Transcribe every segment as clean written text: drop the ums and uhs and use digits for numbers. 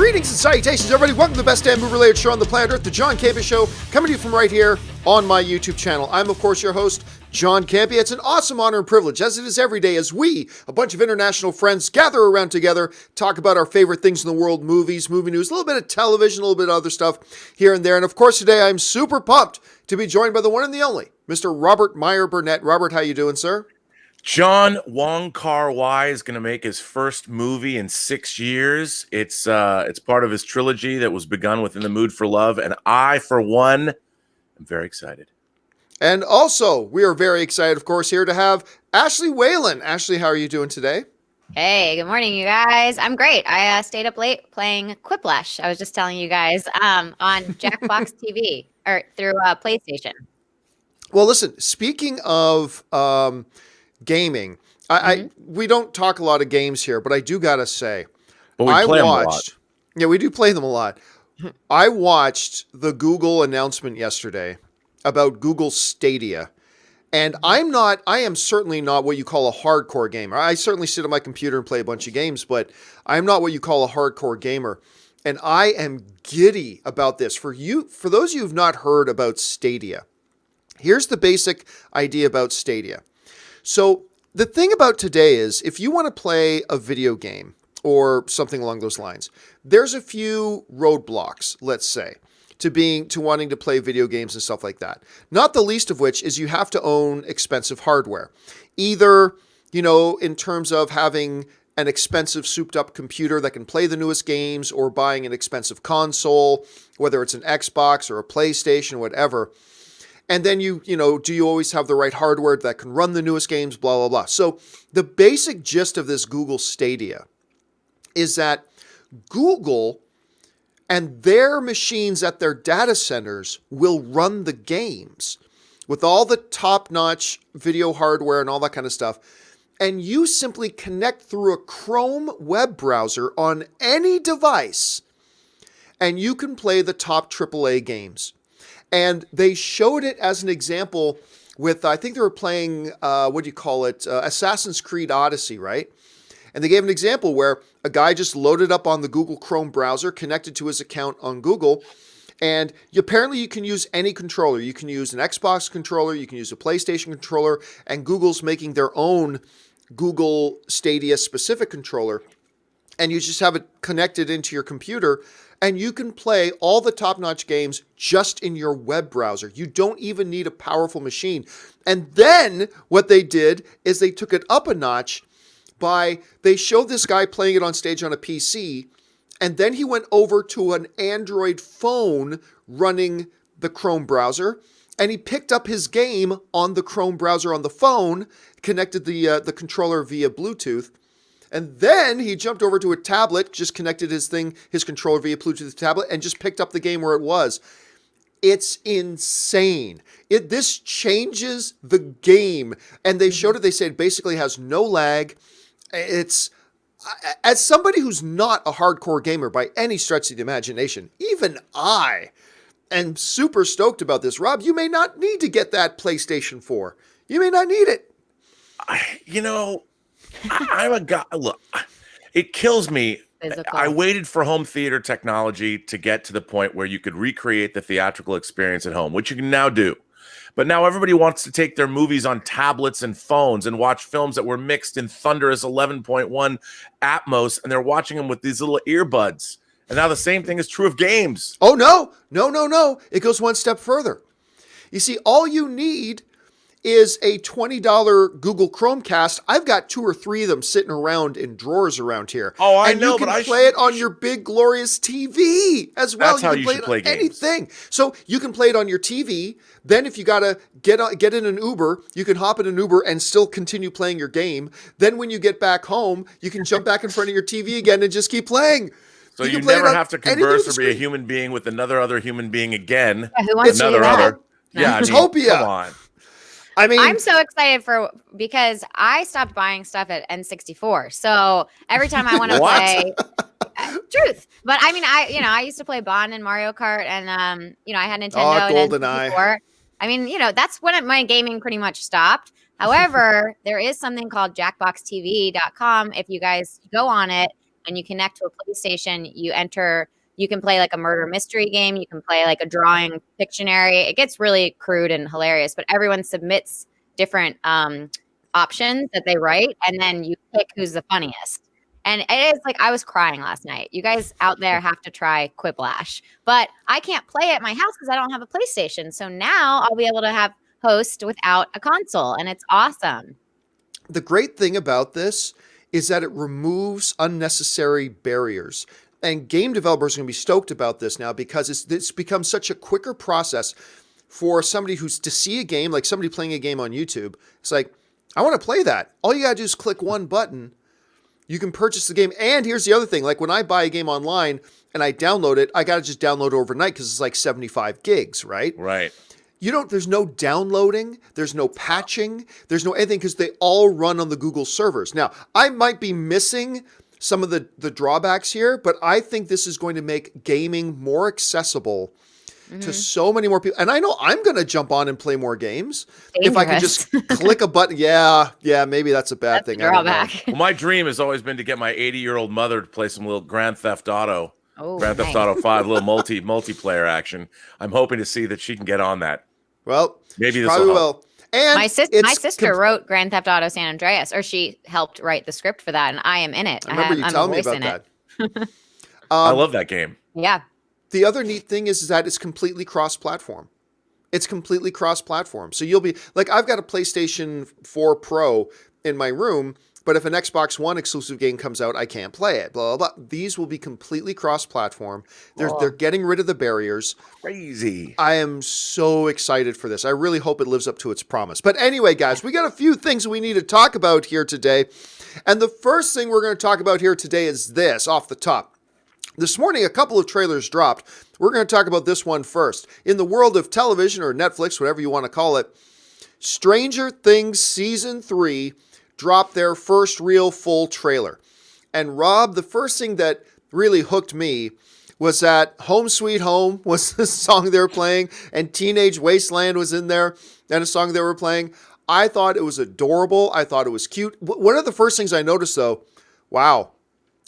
Greetings and salutations, everybody. Welcome to the best damn movie-related show on the planet Earth, the John Campea Show, coming to you from right here on my YouTube channel. I'm, of course, your host, John Campea. It's an awesome honor and privilege, as it is every day, as we, a bunch of international friends, gather around together, talk about our favorite things in the world, movies, movie news, a little bit of television, a little bit of other stuff here and there. And, of course, today I'm super pumped to be joined by the one and the only, Mr. Robert Meyer Burnett. Robert, how you doing, sir? John Wong Kar-wai is going to make his first movie in 6 years. It's part of his trilogy that was begun with In the Mood for Love, and I, for one, am very excited. And also, we are very excited, of course, here to have Ashley Whalen. Ashley, how are you doing today? Hey, good morning, you guys. I'm great. I stayed up late playing Quiplash. I was just telling you guys on Jackbox TV or through PlayStation. Well, listen, speaking of gaming, we don't talk a lot of games here, but I do gotta say, But we play them a lot. Yeah, we do play them a lot. I watched the Google announcement yesterday about Google Stadia, and I am certainly not what you call a hardcore gamer. I certainly sit on my computer and play a bunch of games, but I'm not what you call a hardcore gamer. And I am giddy about this. For those of you who've not heard about Stadia, here's the basic idea about Stadia. So the thing about today is, if you want to play a video game or something along those lines, there's a few roadblocks, let's say, to wanting to play video games and stuff like that. Not the least of which is you have to own expensive hardware. Either, in terms of having an expensive souped up computer that can play the newest games, or buying an expensive console, whether it's an Xbox or a PlayStation, whatever. And then do you always have the right hardware that can run the newest games, blah, blah, blah. So the basic gist of this Google Stadia is that Google and their machines at their data centers will run the games with all the top-notch video hardware and all that kind of stuff. And you simply connect through a Chrome web browser on any device, and you can play the top AAA games. And they showed it as an example with, I think they were playing, Assassin's Creed Odyssey, right? And they gave an example where a guy just loaded up on the Google Chrome browser, connected to his account on Google, and apparently you can use any controller. You can use an Xbox controller, you can use a PlayStation controller, and Google's making their own Google Stadia specific controller. And you just have it connected into your computer, and you can play all the top-notch games just in your web browser. You don't even need a powerful machine. And then what they did is they took it up a notch they showed this guy playing it on stage on a PC, and then he went over to an Android phone running the Chrome browser, and he picked up his game on the Chrome browser on the phone, connected the controller via Bluetooth. And then he jumped over to a tablet, just connected his controller via Bluetooth to the tablet, and just picked up the game where it was. It's insane. This changes the game. And they showed it. They said it basically has no lag. It's, as somebody who's not a hardcore gamer by any stretch of the imagination, even I am super stoked about this. Rob, you may not need to get that PlayStation 4. You may not need it. I'm a guy. Look, it kills me. Physical. I waited for home theater technology to get to the point where you could recreate the theatrical experience at home, which you can now do. But now everybody wants to take their movies on tablets and phones and watch films that were mixed in thunderous 11.1 Atmos, and they're watching them with these little earbuds. And now the same thing is true of games. Oh, no. It goes one step further. You see, all you need is a $20 Google Chromecast. I've got 2 or 3 of them sitting around in drawers around here. Oh, I know, and you can play it on your big, glorious TV as well. That's how you should play games. Anything. So you can play it on your TV. Then if you got to get in an Uber, you can hop in an Uber and still continue playing your game. Then when you get back home, you can jump back in front of your TV again and just keep playing. So you never have to converse or be a human being with another human being again. Yeah, who wants to do that? Yeah, Utopia. Come on. I'm so excited because I stopped buying stuff at N64. So every time I want to play, truth. But I used to play Bond and Mario Kart, and I had Nintendo and N64. That's when my gaming pretty much stopped. However, there is something called jackboxtv.com. If you guys go on it when you connect to a PlayStation, you can play like a murder mystery game. You can play like a drawing Pictionary. It gets really crude and hilarious, but everyone submits different options that they write, and then you pick who's the funniest. And it is like I was crying last night. You guys out there have to try Quiplash, but I can't play at my house because I don't have a PlayStation. So now I'll be able to have host without a console, and it's awesome. The great thing about this is that it removes unnecessary barriers. And game developers are going to be stoked about this now because it's become such a quicker process for somebody who's to see a game, like somebody playing a game on YouTube. It's like, I want to play that. All you got to do is click one button. You can purchase the game. And here's the other thing. Like when I buy a game online and I download it, I got to just download it overnight because it's like 75 gigs, right? Right. There's no downloading, there's no patching, there's no anything because they all run on the Google servers. Now, I might be missing some of the drawbacks here, but I think this is going to make gaming more accessible to so many more people. And I know I'm going to jump on and play more games if I can just click a button. Yeah, maybe that's a bad thing. Drawback. Well, my dream has always been to get my 80-year-old mother to play some little Grand Theft Auto. Grand Theft Auto 5, a little multiplayer action. I'm hoping to see that she can get on that. Well, maybe this probably will. And my sister wrote Grand Theft Auto San Andreas, or she helped write the script for that, and I am in it. I remember you telling me about that. I love that game. Yeah. The other neat thing is that it's completely cross-platform. It's completely cross-platform. So you'll be like, I've got a PlayStation 4 Pro in my room, but if an Xbox One exclusive game comes out, I can't play it. Blah, blah, blah. These will be completely cross-platform. They're getting rid of the barriers. Crazy. I am so excited for this. I really hope it lives up to its promise. But anyway, guys, we got a few things we need to talk about here today. And the first thing we're going to talk about here today is this, off the top. This morning, a couple of trailers dropped. We're going to talk about this one first. In the world of television, or Netflix, whatever you want to call it, Stranger Things Season 3 dropped their first real full trailer. And Rob, the first thing that really hooked me was that Home Sweet Home was the song they were playing, and Teenage Wasteland was in there, and a song they were playing. I thought it was adorable. I thought it was cute. One of the first things I noticed, though, wow,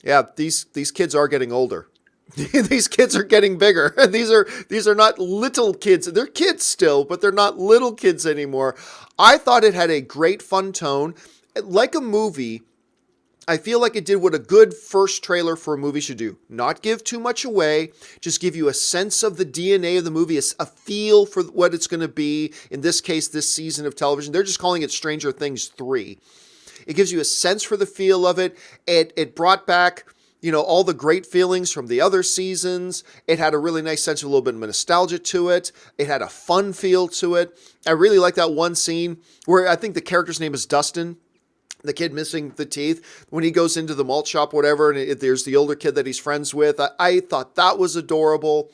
yeah, these kids are getting older. These kids are getting bigger. These are not little kids. They're kids still, but they're not little kids anymore. I thought it had a great fun tone. Like a movie, I feel like it did what a good first trailer for a movie should do. Not give too much away, just give you a sense of the DNA of the movie, a feel for what it's going to be. In this case, this season of television. They're just calling it Stranger Things 3. It gives you a sense for the feel of it. It brought back, all the great feelings from the other seasons. It had a really nice sense of a little bit of nostalgia to it. It had a fun feel to it. I really like that one scene where I think the character's name is Dustin, the kid missing the teeth, when he goes into the malt shop, whatever, and there's the older kid that he's friends with. I thought that was adorable.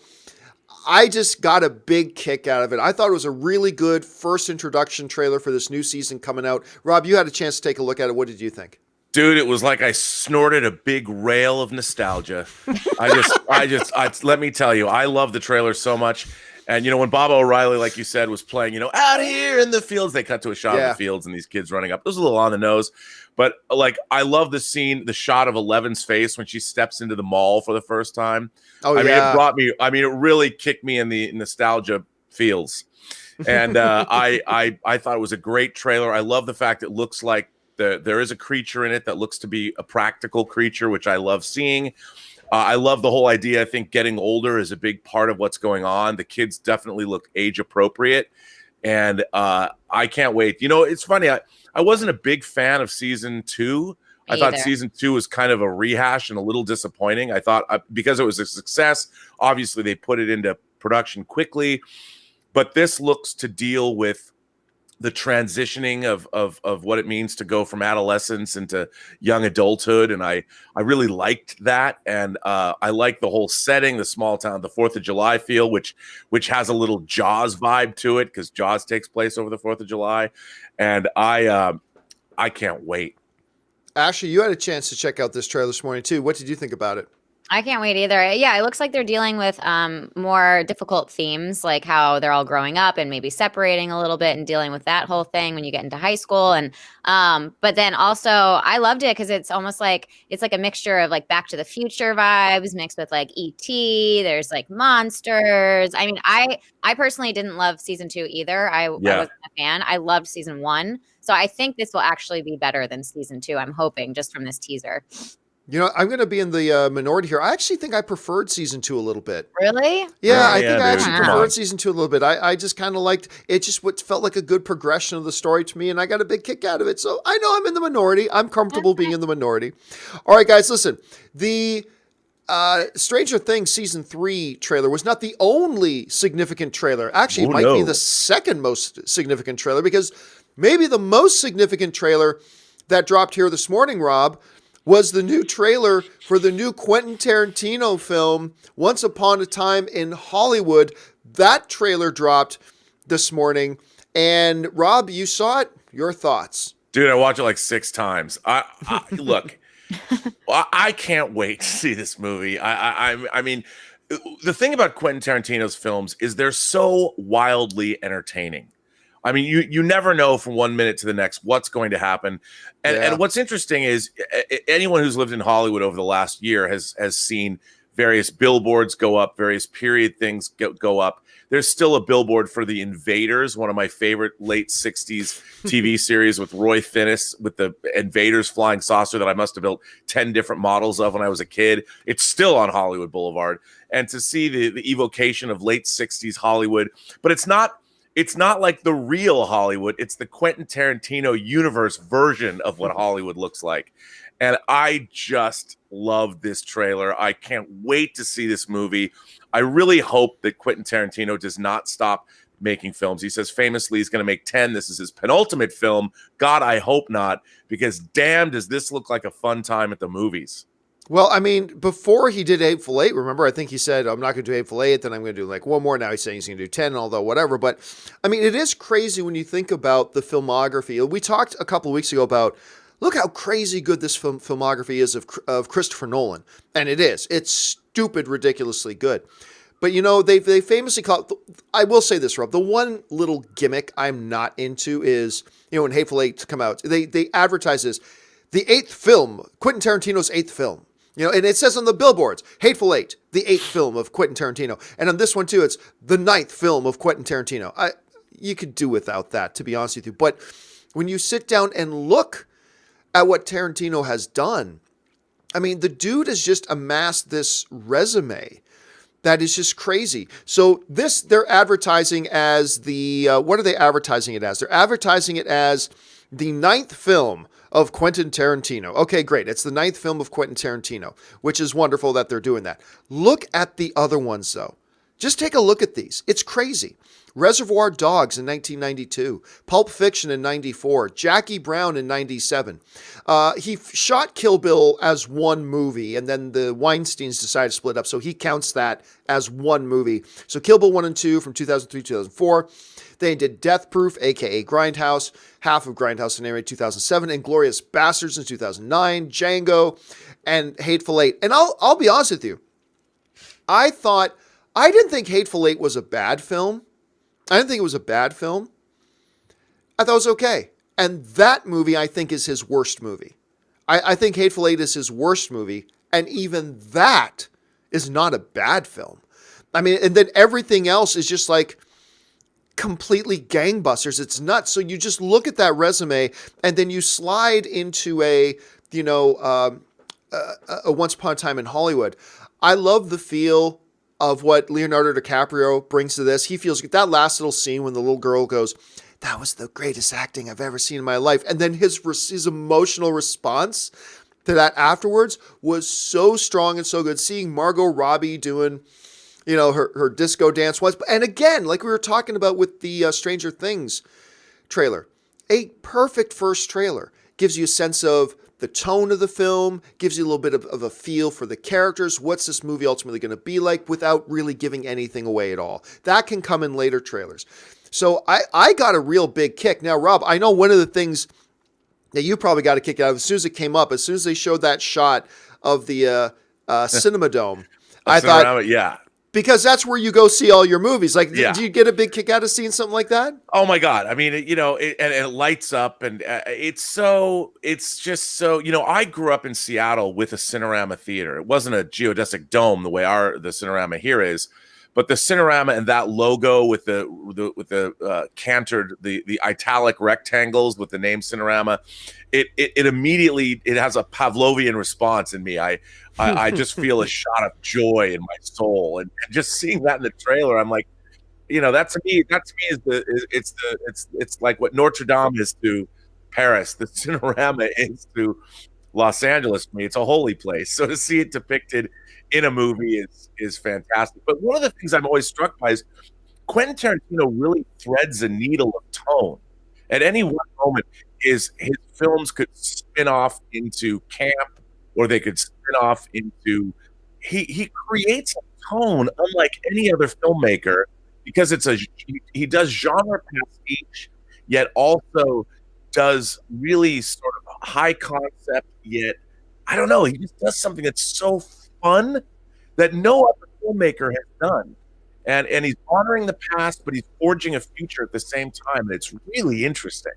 I just got a big kick out of it. I thought it was a really good first introduction trailer for this new season coming out. Rob, you had a chance to take a look at it. What did you think? Dude, it was like I snorted a big rail of nostalgia. Let me tell you, I love the trailer so much. And, when Bob O'Reilly, like you said, was playing, out here in the fields, they cut to a shot of the fields and these kids running up. It was a little on the nose. But, I love the scene, the shot of Eleven's face when she steps into the mall for the first time. Oh, it really kicked me in the nostalgia feels. And I thought it was a great trailer. I love the fact it looks like there is a creature in it that looks to be a practical creature, which I love seeing. I love the whole idea. I think getting older is a big part of what's going on. The kids definitely look age appropriate. And I can't wait. It's funny. I wasn't a big fan of season 2. I thought season 2 was kind of a rehash and a little disappointing. I thought because it was a success, obviously they put it into production quickly. But this looks to deal with the transitioning of what it means to go from adolescence into young adulthood. And I really liked that. And I like the whole setting, the small town, the 4th of July feel, which has a little Jaws vibe to it because Jaws takes place over the 4th of July. And I can't wait. Ashley, you had a chance to check out this trailer this morning too. What did you think about it? I can't wait either. Yeah, it looks like they're dealing with more difficult themes, like how they're all growing up and maybe separating a little bit and dealing with that whole thing when you get into high school. And but then also I loved it because it's almost like it's like a mixture of like Back to the Future vibes mixed with like E.T. There's like monsters. I mean, I personally didn't love season 2 either. I Yeah. wasn't a fan. I loved season 1. So I think this will actually be better than season 2. I'm hoping just from this teaser. You know, I'm going to be in the minority here. I actually think I preferred season 2 a little bit. Really? Yeah, I Yeah, think I dude, actually come preferred on. season 2 a little bit. I just kind of liked it. Just what felt like a good progression of the story to me, and I got a big kick out of it. So I know I'm in the minority. I'm comfortable being in the minority. All right, guys, listen. The Stranger Things season 3 trailer was not the only significant trailer. Actually, it Oh, might be no. the second most significant trailer, because maybe the most significant trailer that dropped here this morning, Rob, was the new trailer for the new Quentin Tarantino film, Once Upon a Time in Hollywood. That trailer dropped this morning. And Rob, you saw it. Your thoughts? Dude, I watched it like 6 times. Look, I can't wait to see this movie. I mean, the thing about Quentin Tarantino's films is they're so wildly entertaining. I mean, you never know from one minute to the next what's going to happen. And Yeah. and what's interesting is anyone who's lived in Hollywood over the last year has seen various billboards go up, various period things go up. There's still a billboard for The Invaders, one of my favorite late 60s TV series with Roy Finnis, with the Invaders flying saucer that I must have built 10 different models of when I was a kid. It's still on Hollywood Boulevard. And to see the evocation of late 60s Hollywood, but it's not like the real Hollywood. It's the Quentin Tarantino universe version of what Hollywood looks like. And I just love this trailer. I can't wait to see this movie. I really hope that Quentin Tarantino does not stop making films. He says famously he's going to make 10. This is his penultimate film. God, I hope not, because damn, does this look like a fun time at the movies. Well, I mean, before he did Hateful Eight, remember, I think he said, I'm not going to do Hateful Eight, then I'm going to do like one more. Now he's saying he's going to do 10, although whatever. But I mean, it is crazy when you think about the filmography. We talked a couple of weeks ago about, look how crazy good this filmography is of Christopher Nolan. And it is. It's stupid, ridiculously good. But, you know, they famously call it, I will say this, Rob, the one little gimmick I'm not into is, you know, when Hateful Eight come out, they advertise this, the 8th film, Quentin Tarantino's 8th film. You know, and it says on the billboards, Hateful Eight, the 8th film of Quentin Tarantino. And on this one, too, it's the 9th film of Quentin Tarantino. You could do without that, to be honest with you. But when you sit down and look at what Tarantino has done, I mean, the dude has just amassed this resume that is just crazy. So this, they're advertising as the, what are they advertising it as? They're advertising it as the 9th film of Quentin Tarantino. Okay, great. It's the 9th film of Quentin Tarantino, which is wonderful that they're doing that. Look at the other ones, though. Just take a look at these. It's crazy. Reservoir Dogs in 1992, Pulp Fiction in 94, Jackie Brown in 97. He shot Kill Bill as one movie, and then the Weinsteins decided to split up, so he counts that as one movie. So Kill Bill 1 and 2 from 2003 to 2004. They did Death Proof, a.k.a. Grindhouse, half of Grindhouse in 2007, and Glorious Bastards in 2009, Django, and Hateful Eight. And I'll be honest with you. I didn't think Hateful Eight was a bad film. I didn't think it was a bad film. I thought it was okay. And that movie, I think, is his worst movie. I think Hateful Eight is his worst movie. And even that is not a bad film. I mean, and then everything else is just like completely gangbusters. It's nuts. So you just look at that resume and then you slide into a Once Upon a Time in Hollywood. I love the feel of what Leonardo DiCaprio brings to this. He feels that last little scene when the little girl goes, "That was the greatest acting I've ever seen in my life." And then his emotional response to that afterwards was so strong and so good. Seeing Margot Robbie doing, you know, her disco dance once. And again, like we were talking about with the Stranger Things trailer, a perfect first trailer. Gives you a sense of the tone of the film, gives you a little bit of a feel for the characters. What's this movie ultimately going to be like without really giving anything away at all? That can come in later trailers. So I got a real big kick. Now, Rob, I know one of the things that you probably got a kick out of as soon as it came up, as soon as they showed that shot of the Cinema Dome. A I thought, Cinerama, yeah. because that's where you go see all your movies. Like, Yeah. do you get a big kick out of seeing something like that? Oh my God. I mean, and it lights up, and it's just so, I grew up in Seattle with a Cinerama theater. It wasn't a geodesic dome the way the Cinerama here is, but the Cinerama and that logo with the cantered, the italic rectangles with the name Cinerama, it immediately, it has a Pavlovian response in me. I just feel a shot of joy in my soul, and just seeing that in the trailer, I'm like, that to me it's like what Notre Dame is to Paris, the Cinerama is to Los Angeles for me. It's a holy place. So to see it depicted in a movie is fantastic. But one of the things I'm always struck by is Quentin Tarantino really threads a needle of tone. At any one moment, his films could spin off into camp, or they could spin off into. He creates a tone unlike any other filmmaker, because he does genre pastiche, yet also does really sort of high concept, yet I don't know, he just does something that's so fun that no other filmmaker has done. And he's honoring the past, but he's forging a future at the same time. And it's really interesting.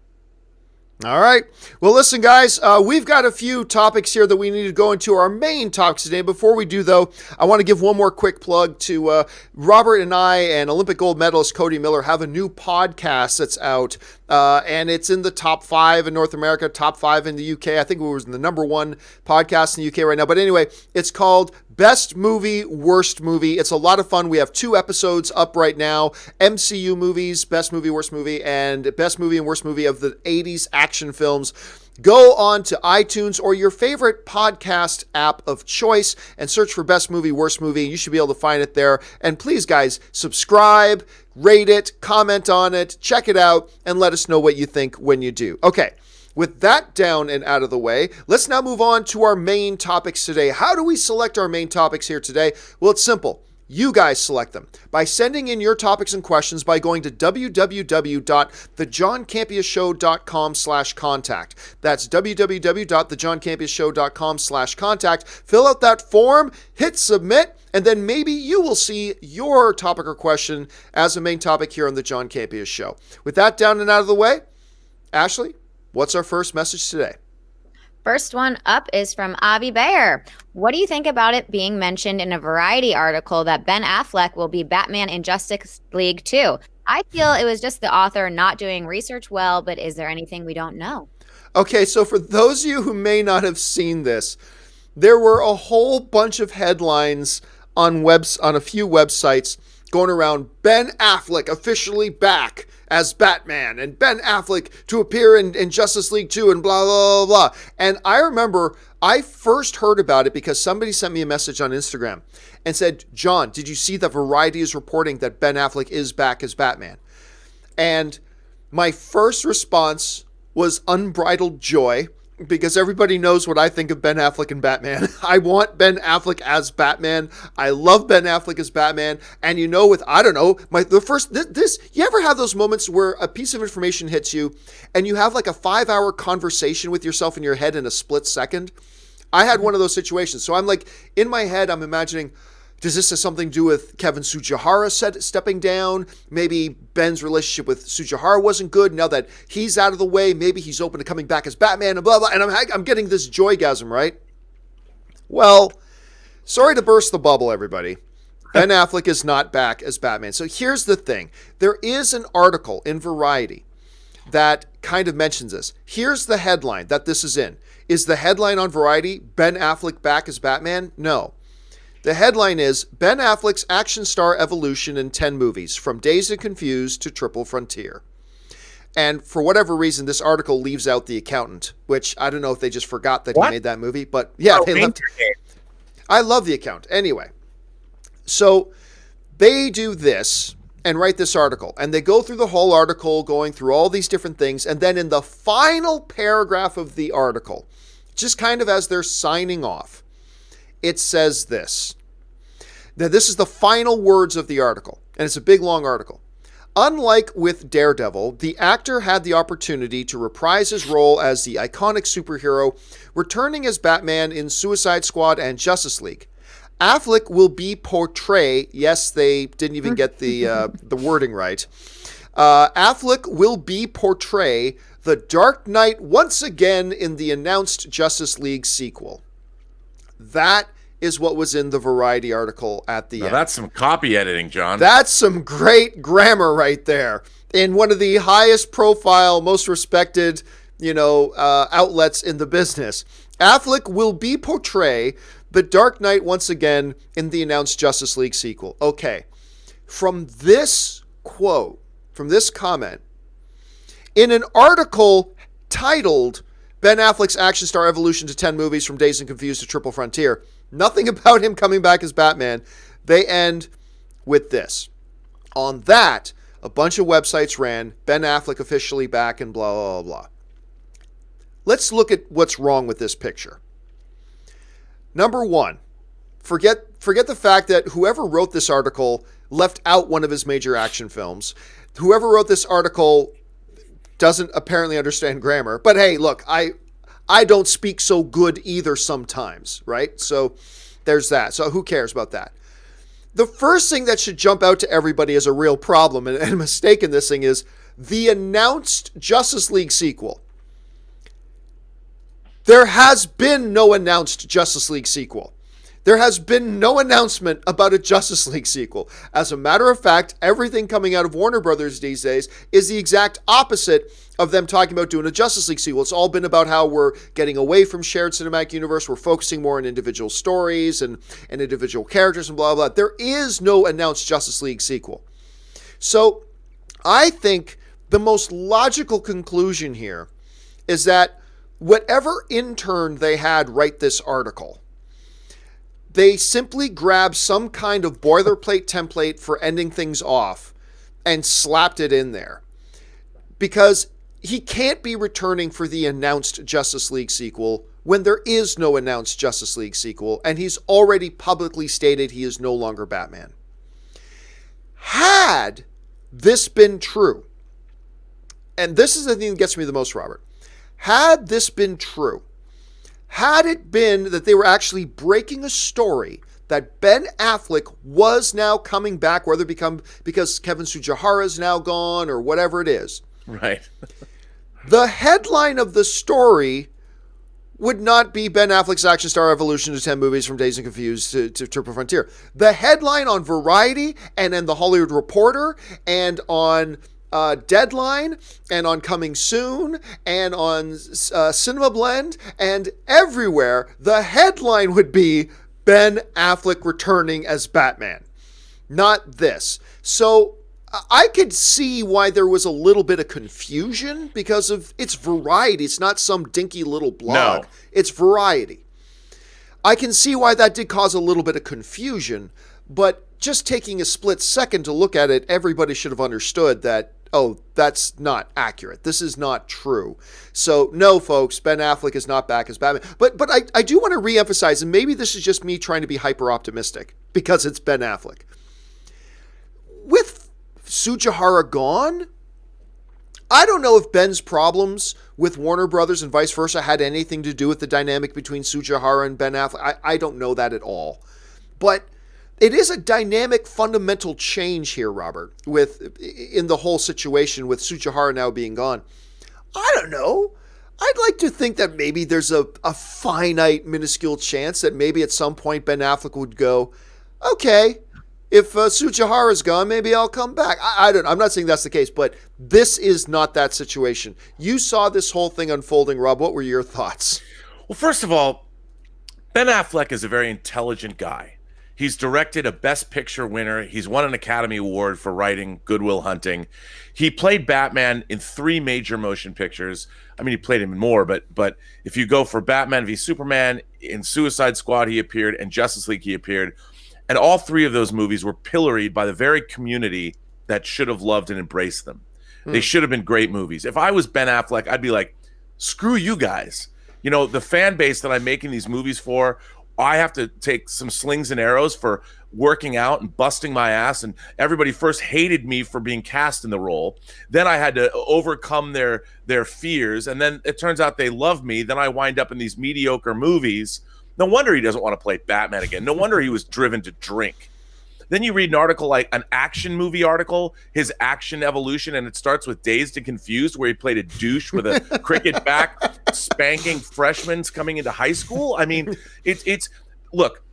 All right. Well, listen, guys, we've got a few topics here that we need to go into our main topics today. Before we do, though, I want to give one more quick plug to Robert and I and Olympic gold medalist Cody Miller have a new podcast that's out, and it's in the top 5 in North America, top 5 in the UK. I think it was the number 1 podcast in the UK right now. But anyway, it's called Best Movie, Worst Movie. It's a lot of fun. We have 2 episodes up right now. MCU movies, Best Movie, Worst Movie, and Best Movie and Worst Movie of the 80s action films. Go on to iTunes or your favorite podcast app of choice and search for Best Movie, Worst Movie. You should be able to find it there. And please, guys, subscribe, rate it, comment on it, check it out, and let us know what you think when you do. Okay. With that down and out of the way, let's now move on to our main topics today. How do we select our main topics here today? Well, it's simple. You guys select them by sending in your topics and questions by going to www.thejohncampeashow.com/contact. That's www.thejohncampeashow.com/contact. Fill out that form, hit submit, and then maybe you will see your topic or question as a main topic here on The John Campea Show. With that down and out of the way, Ashley, what's our first message today? First one up is from Avi Bayer. What do you think about it being mentioned in a Variety article that Ben Affleck will be Batman in Justice League 2? I feel it was just the author not doing research well, but is there anything we don't know? Okay, so for those of you who may not have seen this, there were a whole bunch of headlines on a few websites going around. Ben Affleck officially back as Batman, and Ben Affleck to appear in Justice League 2, and blah, blah, blah, blah. And I remember I first heard about it because somebody sent me a message on Instagram and said, John, did you see that Variety is reporting that Ben Affleck is back as Batman? And my first response was unbridled joy, because everybody knows what I think of Ben Affleck and Batman. I want Ben Affleck as Batman. I love Ben Affleck as Batman. And you ever have those moments where a piece of information hits you and you have like a 5-hour conversation with yourself in your head in a split second? I had one of those situations. So I'm like, in my head, I'm imagining, does this have something to do with Kevin Tsujihara stepping down? Maybe Ben's relationship with Tsujihara wasn't good. Now that he's out of the way, maybe he's open to coming back as Batman and blah, blah. And I'm getting this joygasm, right? Well, sorry to burst the bubble, everybody. Ben Affleck is not back as Batman. So here's the thing. There is an article in Variety that kind of mentions this. Here's the headline that this is in. Is the headline on Variety, Ben Affleck back as Batman? No. The headline is Ben Affleck's action star evolution in 10 movies, from Dazed and Confused to Triple Frontier. And for whatever reason, this article leaves out The Accountant, which I don't know if they just forgot that he made that movie, but yeah, they left. I love The Accountant. Anyway, so they do this and write this article, and they go through the whole article, going through all these different things, and then in the final paragraph of the article, just kind of as they're signing off, it says this. Now, this is the final words of the article, and it's a big, long article. Unlike with Daredevil, the actor had the opportunity to reprise his role as the iconic superhero, returning as Batman in Suicide Squad and Justice League. Affleck will be portray. Yes, they didn't even get the wording right. Affleck will be portray the Dark Knight once again in the announced Justice League sequel. That is what was in the Variety article at the end. That's some copy editing, John. That's some great grammar right there. In one of the highest profile, most respected, outlets in the business. Affleck will be portray the Dark Knight once again in the announced Justice League sequel. Okay. From this quote, from this comment, in an article titled Ben Affleck's action star evolution to 10 movies from Dazed and Confused to Triple Frontier, nothing about him coming back as Batman, they end with this. On that, a bunch of websites ran, Ben Affleck officially back and blah, blah, blah. Let's look at what's wrong with this picture. Number one, forget the fact that whoever wrote this article left out one of his major action films. Whoever wrote this article doesn't apparently understand grammar. But hey, look, I don't speak so good either sometimes, right? So there's that. So who cares about that? The first thing that should jump out to everybody as a real problem and a mistake in this thing is the announced Justice League sequel. There has been no announced Justice League sequel. There has been no announcement about a Justice League sequel. As a matter of fact, everything coming out of Warner Brothers these days is the exact opposite of them talking about doing a Justice League sequel. It's all been about how we're getting away from shared cinematic universe. We're focusing more on individual stories and individual characters and blah, blah, blah. There is no announced Justice League sequel. So I think the most logical conclusion here is that whatever intern they had write this article, they simply grabbed some kind of boilerplate template for ending things off and slapped it in there. Because he can't be returning for the announced Justice League sequel when there is no announced Justice League sequel, and he's already publicly stated he is no longer Batman. Had this been true, and this is the thing that gets me the most, Robert, had this been true, had it been that they were actually breaking a story that Ben Affleck was now coming back, whether because Kevin Tsujihara is now gone or whatever it is. Right. The headline of the story would not be Ben Affleck's action star evolution to 10 movies from Dazed and Confused to Triple Frontier. The headline on Variety and in the Hollywood Reporter and on Deadline and on Coming Soon and on Cinema Blend and everywhere, the headline would be Ben Affleck returning as Batman, not this. So I could see why there was a little bit of confusion because of it's Variety. It's not some dinky little blog. No. It's Variety. I can see why that did cause a little bit of confusion, but just taking a split second to look at it, everybody should have understood that, oh, that's not accurate. This is not true. So no, folks, Ben Affleck is not back as Batman. But I do want to reemphasize, and maybe this is just me trying to be hyper optimistic because it's Ben Affleck. With Tsujihara gone, I don't know if Ben's problems with Warner Brothers and vice versa had anything to do with the dynamic between Tsujihara and Ben Affleck. I don't know that at all. But it is a dynamic, fundamental change here, Robert, in the whole situation with Tsujihara now being gone. I don't know. I'd like to think that maybe there's a finite, minuscule chance that maybe at some point Ben Affleck would go, okay, if Tsujihara's gone, maybe I'll come back. I'm not saying that's the case, but this is not that situation. You saw this whole thing unfolding, Rob. What were your thoughts? Well, first of all, Ben Affleck is a very intelligent guy. He's directed a Best Picture winner. He's won an Academy Award for writing Good Will Hunting. He played Batman in 3 major motion pictures. I mean, he played him in more, but if you go for Batman v Superman, in Suicide Squad he appeared, and Justice League he appeared. And all 3 of those movies were pilloried by the very community that should have loved and embraced them. They should have been great movies. If I was Ben Affleck, I'd be like, screw you guys. You know, the fan base that I'm making these movies for, I have to take some slings and arrows for working out and busting my ass. And everybody first hated me for being cast in the role. Then I had to overcome their fears. And then it turns out they love me. Then I wind up in these mediocre movies No wonder he doesn't want to play Batman again. No wonder he was driven to drink. Then you read an article like an action movie article, his action evolution, and it starts with Dazed and Confused, where he played a douche with a cricket bat, spanking freshmen coming into high school. I mean, it's look,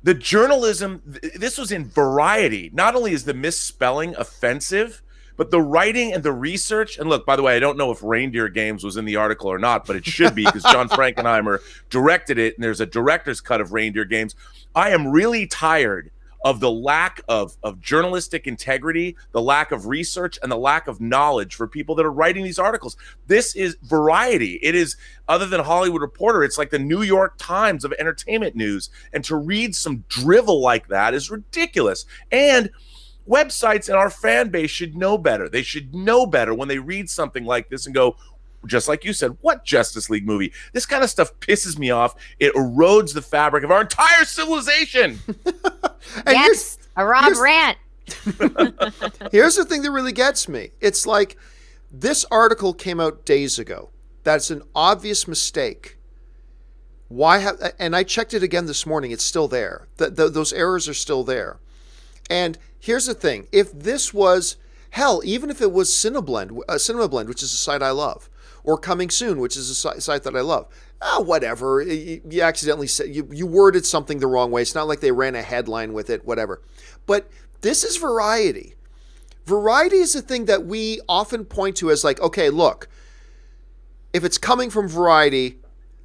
the journalism, this was in Variety. Not only is the misspelling offensive, but the writing and the research, and look, by the way, I don't know if Reindeer Games was in the article or not, but it should be because John Frankenheimer directed it, and there's a director's cut of Reindeer Games. I am really tired of the lack of journalistic integrity, the lack of research, and the lack of knowledge for people that are writing these articles. This is Variety. It is, other than Hollywood Reporter, it's like the New York Times of entertainment news. And to read some drivel like that is ridiculous. And websites and our fan base should know better. They should know better when they read something like this and go, just like you said, what Justice League movie? This kind of stuff pisses me off. It erodes the fabric of our entire civilization. Yes, a Rob rant. Here's the thing that really gets me. It's like this article came out days ago. That's an obvious mistake. Why have? And I checked it again this morning. It's still there. Those errors are still there. And here's the thing. If this was, hell, even if it was CinemaBlend, which is a site I love, or Coming Soon, which is a site that I love. Whatever. You accidentally said, you worded something the wrong way. It's not like they ran a headline with it, whatever. But this is Variety. Variety is a thing that we often point to as like, okay, look, if it's coming from Variety,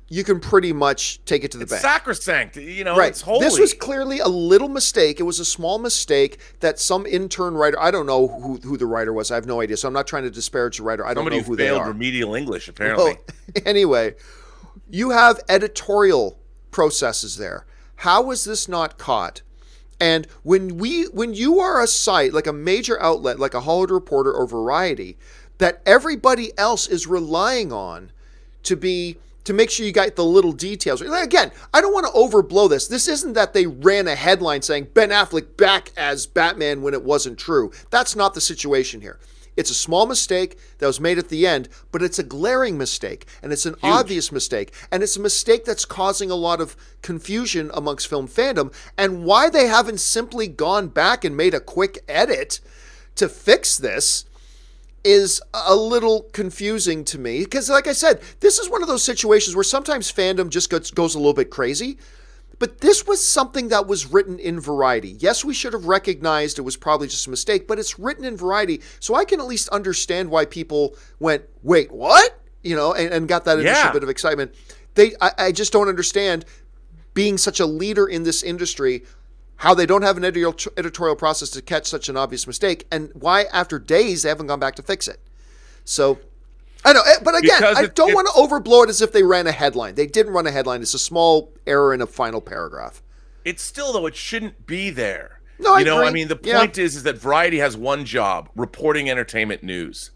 you can pretty much take it to the bank. Sacrosanct, right. It's holy. This was clearly a little mistake. It was a small mistake that some intern writer, I don't know who the writer was. I have no idea. So I'm not trying to disparage the writer. I don't know who they are. Somebody who failed remedial English, apparently. Well, anyway, you have editorial processes there. How is this not caught? And when you are a site, like a major outlet, like a Hollywood Reporter or Variety, that everybody else is relying on to make sure you got the little details. Again, I don't want to overblow this. This isn't that they ran a headline saying Ben Affleck back as Batman when it wasn't true. That's not the situation here. It's a small mistake that was made at the end, but it's a glaring mistake, and it's an obvious mistake, and it's a mistake that's causing a lot of confusion amongst film fandom, and why they haven't simply gone back and made a quick edit to fix this is a little confusing to me. Because like I said, this is one of those situations where sometimes fandom just goes a little bit crazy. But this was something that was written in Variety. Yes, we should have recognized it was probably just a mistake, but it's written in Variety. So I can at least understand why people went, wait, what? And got that initial bit of excitement. I just don't understand, being such a leader in this industry, how they don't have an editorial process to catch such an obvious mistake, and why after days they haven't gone back to fix it. So, I know, but again, I don't want to overblow it as if they ran a headline. They didn't run a headline. It's a small error in a final paragraph. It's still, though, it shouldn't be there. No, I agree. I mean, the point is that Variety has one job: reporting entertainment news.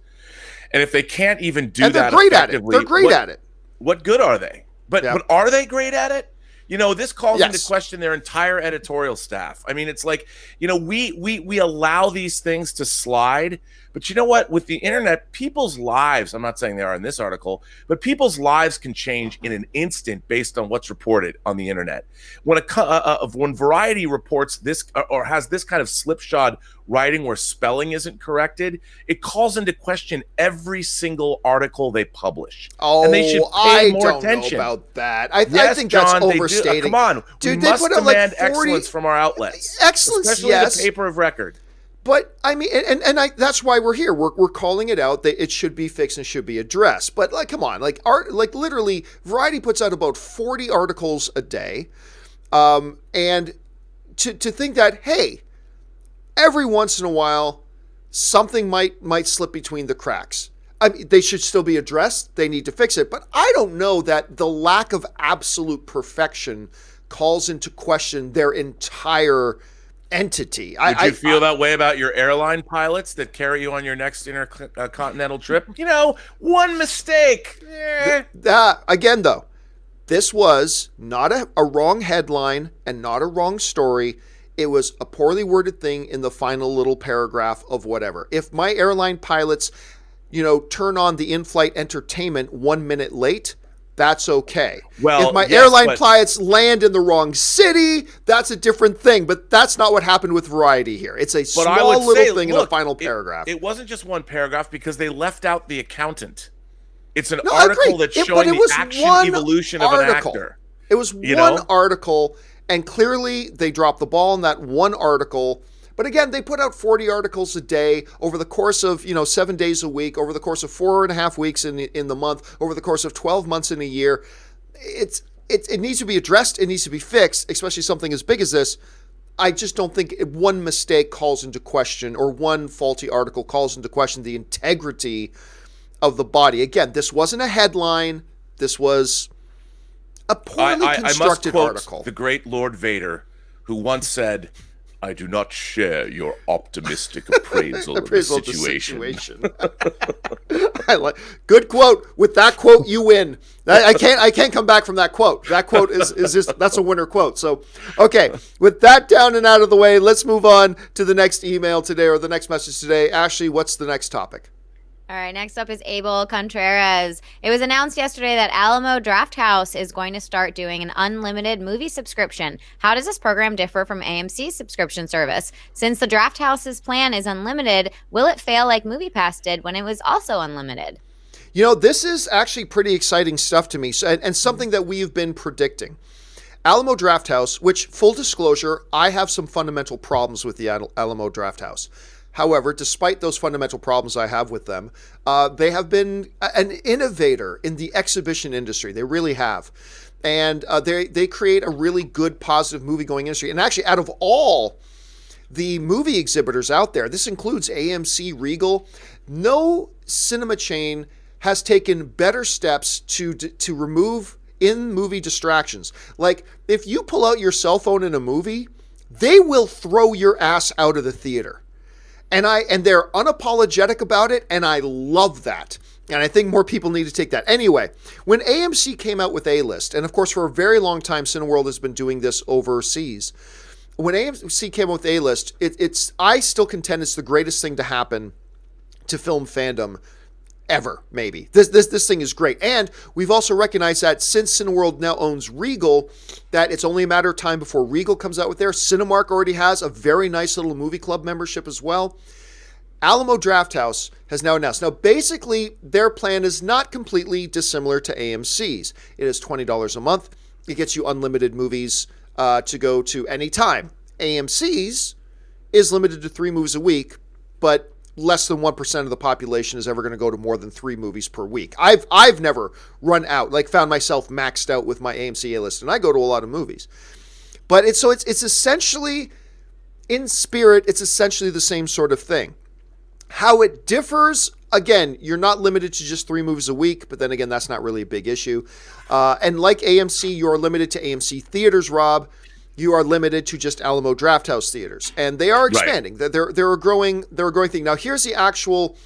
And if they can't even do that effectively, they're great at it. What good are they? But are they great at it? This calls into question their entire editorial staff. I mean, it's like, we allow these things to slide. But you know what? With the internet, people's lives, I'm not saying they are in this article, but people's lives can change in an instant based on what's reported on the internet. When Variety reports this or has this kind of slipshod writing where spelling isn't corrected, it calls into question every single article they publish. Oh, and they should pay more don't attention. Know about that. I think John, that's overstating. Come on, dude, we must demand excellence from our outlets. Excellence, especially the paper of record. But I mean, and that's why we're here. We're calling it out that it should be fixed and should be addressed. But come on, literally, Variety puts out about 40 articles a day, and to think that, hey, every once in a while, something might slip between the cracks. I mean, they should still be addressed. They need to fix it. But I don't know that the lack of absolute perfection calls into question their entire entity. Would you feel that way about your airline pilots that carry you on your next intercontinental trip? One mistake. Again, though, this was not a wrong headline and not a wrong story. It was a poorly worded thing in the final little paragraph of whatever. If my airline pilots, turn on the in-flight entertainment 1 minute late, that's okay. Well, if my yes, airline but- pilots land in the wrong city, that's a different thing. But that's not what happened with Variety here. It's a But I small would little say, thing in look, a final paragraph. It wasn't just one paragraph because they left out the accountant. It's an No, I article agree. that's showing the action evolution of an actor. It was one article, and clearly they dropped the ball in that one article. But again, they put out 40 articles a day over the course of 7 days a week, over the course of 4.5 weeks in the month, over the course of 12 months in a year. It needs to be addressed. It needs to be fixed, especially something as big as this. I just don't think one mistake calls into question, or one faulty article calls into question the integrity of the body. Again, this wasn't a headline. This was a poorly constructed article. The great Lord Vader, who once said, "I do not share your optimistic appraisal of the situation." I like good quote. With that quote, you win. I can't come back from that quote. That quote is just that's a winner quote. So, okay, with that down and out of the way, let's move on to the next email today, or the next message today. Ashley, what's the next topic? All right, next up is Abel Contreras. It was announced yesterday that Alamo Drafthouse is going to start doing an unlimited movie subscription. How does this program differ from AMC's subscription service? Since the Drafthouse's plan is unlimited, will it fail like MoviePass did when it was also unlimited? This is actually pretty exciting stuff to me, and something that we've been predicting. Alamo Drafthouse, which, full disclosure, I have some fundamental problems with the Alamo Drafthouse. However, despite those fundamental problems I have with them, they have been an innovator in the exhibition industry. They really have. And they create a really good, positive movie-going industry. And actually, out of all the movie exhibitors out there, this includes AMC, Regal, no cinema chain has taken better steps to remove in-movie distractions. Like, if you pull out your cell phone in a movie, they will throw your ass out of the theater. And they're unapologetic about it, and I love that. And I think more people need to take that. Anyway, when AMC came out with A-List, and of course for a very long time Cineworld has been doing this overseas. When AMC came out with A-List, I still contend it's the greatest thing to happen to film fandom ever, maybe. This thing is great. And we've also recognized that since Cineworld now owns Regal, that it's only a matter of time before Regal comes out with theirs. Cinemark already has a very nice little movie club membership as well. Alamo Drafthouse has now announced. Now, basically, their plan is not completely dissimilar to AMC's. It is $20 a month. It gets you unlimited movies to go to any time. AMC's is limited to 3 movies a week, but less than 1% of the population is ever going to go to more than 3 movies per week. I've never run out, found myself maxed out with my AMC A-List, and I go to a lot of movies. But it's essentially, in spirit, it's essentially the same sort of thing. How it differs, again, you're not limited to just 3 movies a week, but then again, that's not really a big issue. And like AMC, you're limited to AMC theaters, Rob. You are limited to just Alamo Drafthouse theaters, and they are expanding. Right. They're a growing thing. Now, here's the actual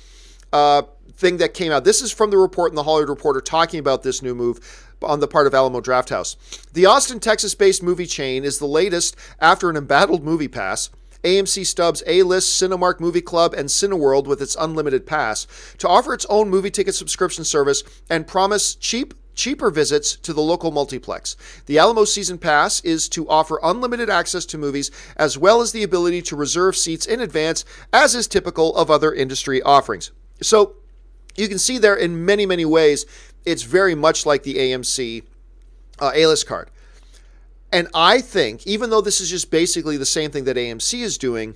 thing that came out. This is from the report in the Hollywood Reporter talking about this new move on the part of Alamo Drafthouse. The Austin, Texas-based movie chain is the latest after an embattled MoviePass. AMC stubs A-List, Cinemark Movie Club, and Cineworld with its unlimited pass to offer its own movie ticket subscription service and promise cheaper visits to the local multiplex. The Alamo Season Pass is to offer unlimited access to movies as well as the ability to reserve seats in advance, as is typical of other industry offerings. So you can see there in many, many ways, it's very much like the AMC A-List card. And I think, even though this is just basically the same thing that AMC is doing,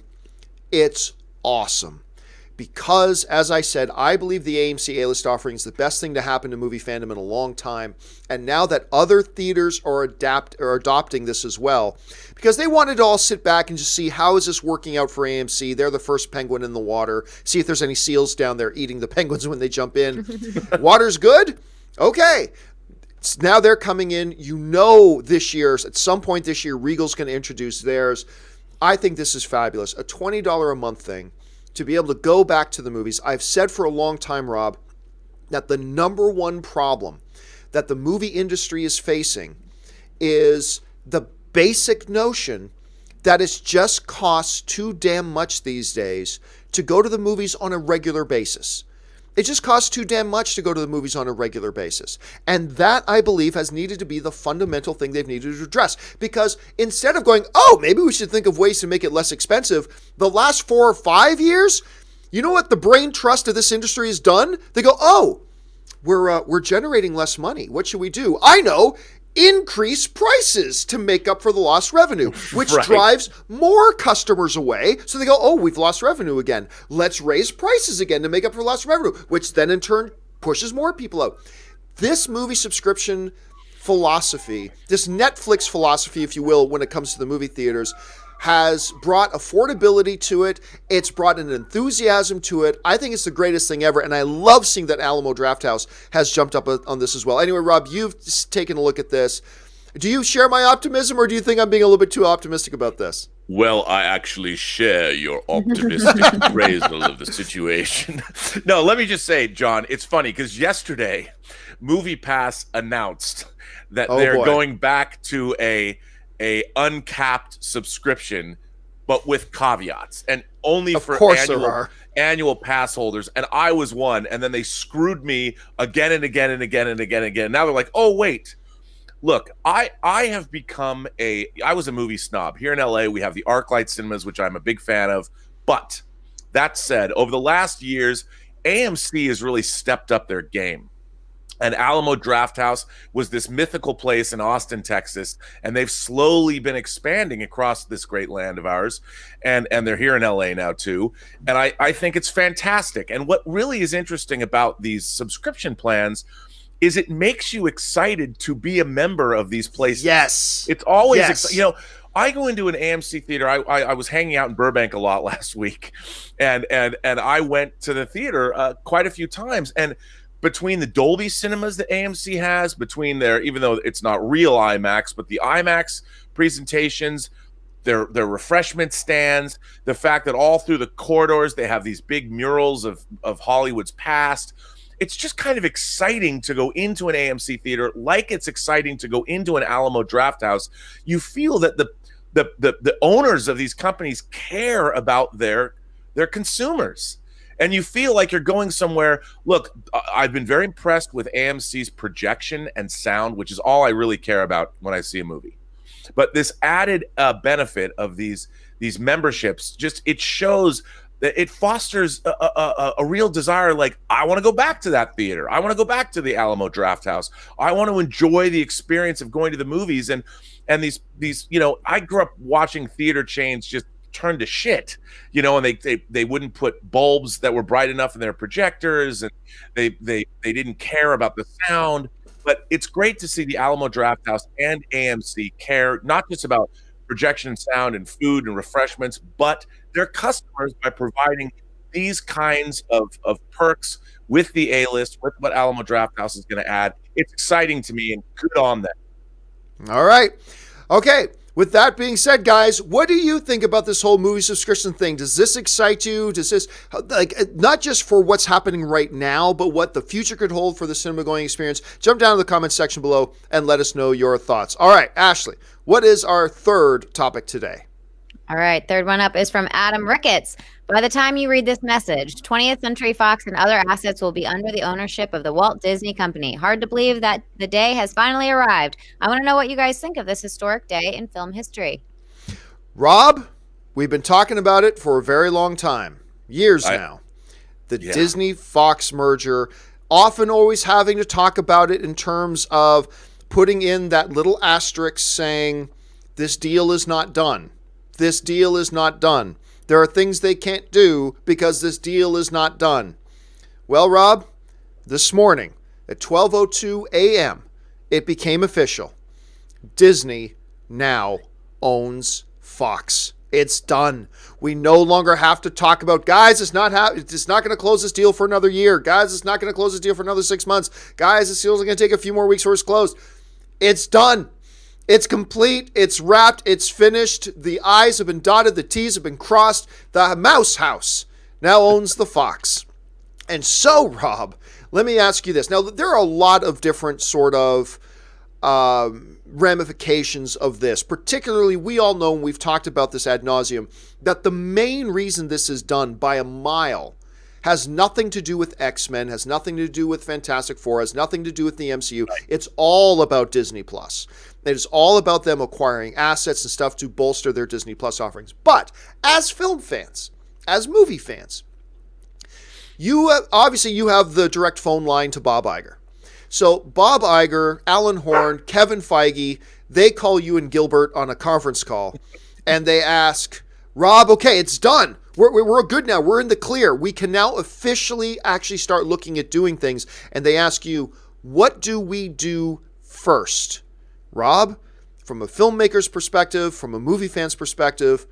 it's awesome. Because, as I said, I believe the AMC A-List offering is the best thing to happen to movie fandom in a long time. And now that other theaters are adopting this as well, because they wanted to all sit back and just see how is this working out for AMC. They're the first penguin in the water. See if there's any seals down there eating the penguins when they jump in. Water's good? Okay. Now they're coming in. This year, at some point this year, Regal's going to introduce theirs. I think this is fabulous. A $20 a month thing. To be able to go back to the movies. I've said for a long time, Rob, that the number one problem that the movie industry is facing is the basic notion that it just costs too damn much these days to go to the movies on a regular basis. It just costs too damn much to go to the movies on a regular basis. And that, I believe, has needed to be the fundamental thing they've needed to address. Because instead of going, oh, maybe we should think of ways to make it less expensive, the last 4 or 5 years, you know what the brain trust of this industry has done? They go, oh, we're generating less money. What should we do? I know. Increase prices to make up for the lost revenue, which drives more customers away. So they go, oh, we've lost revenue again. Let's raise prices again to make up for lost revenue, which then in turn pushes more people out. This movie subscription philosophy, this Netflix philosophy, if you will, when it comes to the movie theaters, has brought affordability to it. It's brought an enthusiasm to it. I think it's the greatest thing ever, and I love seeing that Alamo Drafthouse has jumped up on this as well. Anyway, Rob, you've taken a look at this. Do you share my optimism, or do you think I'm being a little bit too optimistic about this? Well, I actually share your optimistic appraisal of the situation. No, let me just say, John, it's funny because yesterday, MoviePass announced that they're going back to a uncapped subscription, but with caveats, and only for annual pass holders. And I was one, and then they screwed me again and again and again and again and again. Now they're like, oh wait, look, I have become I was a movie snob. Here in LA, we have the ArcLight cinemas, which I'm a big fan of. But that said, over the last years, AMC has really stepped up their game. And Alamo Drafthouse was this mythical place in Austin, Texas, and they've slowly been expanding across this great land of ours, and they're here in LA now too. And I think it's fantastic. And what really is interesting about these subscription plans is it makes you excited to be a member of these places. Yes. It's always, I go into an AMC theater. I was hanging out in Burbank a lot last week, and I went to the theater quite a few times, and between the Dolby cinemas that AMC has, between their, even though it's not real IMAX, but the IMAX presentations, their refreshment stands, the fact that all through the corridors they have these big murals of Hollywood's past. It's just kind of exciting to go into an AMC theater, like it's exciting to go into an Alamo Drafthouse. You feel that the owners of these companies care about their consumers. And you feel like you're going somewhere. Look, I've been very impressed with AMC's projection and sound, which is all I really care about when I see a movie. But this added benefit of these memberships, just it shows that it fosters a real desire. Like, I want to go back to that theater. I want to go back to the Alamo Drafthouse. I want to enjoy the experience of going to the movies. And these I grew up watching theater chains just turn to shit, and they wouldn't put bulbs that were bright enough in their projectors, and they didn't care about the sound. But it's great to see the Alamo Drafthouse and AMC care not just about projection and sound and food and refreshments, but their customers by providing these kinds of perks with the A-list, with what Alamo Drafthouse is going to add. It's exciting to me, and good on them. All right. Okay. With that being said, guys, what do you think about this whole movie subscription thing? Does this excite you? Does this, not just for what's happening right now, but what the future could hold for the cinema-going experience? Jump down to the comments section below and let us know your thoughts. All right, Ashley, what is our third topic today? All right, third one up is from Adam Ricketts. By the time you read this message, 20th Century Fox and other assets will be under the ownership of the Walt Disney Company. Hard to believe that the day has finally arrived. I want to know what you guys think of this historic day in film history. Rob, we've been talking about it for a very long time. Years now. The Disney-Fox merger, often always having to talk about it in terms of putting in that little asterisk saying, this deal is not done. This deal is not done. There are things they can't do because this deal is not done. Well, Rob, this morning at 12:02 a.m., it became official. Disney now owns Fox. It's done. We no longer have to talk about, guys, it's not going to close this deal for another year. Guys, it's not going to close this deal for another 6 months. Guys, this deal is going to take a few more weeks before it's closed. It's done. It's complete, it's wrapped, it's finished. The I's have been dotted, the T's have been crossed. The Mouse House now owns the Fox. And so, Rob, let me ask you this. Now, there are a lot of different sort of ramifications of this. Particularly, we all know, and we've talked about this ad nauseum, that the main reason this is done by a mile has nothing to do with X-Men, has nothing to do with Fantastic Four, has nothing to do with the MCU. Right. It's all about Disney Plus. It is all about them acquiring assets and stuff to bolster their Disney Plus offerings. But as film fans, as movie fans, you obviously you have the direct phone line to Bob Iger. So Bob Iger, Alan Horn, Kevin Feige, they call you and Gilbert on a conference call, and they ask, Rob, okay, it's done. We're good now. We're in the clear. We can now officially actually start looking at doing things. And they ask you, what do we do first? Rob, from a filmmaker's perspective, from a movie fan's perspective,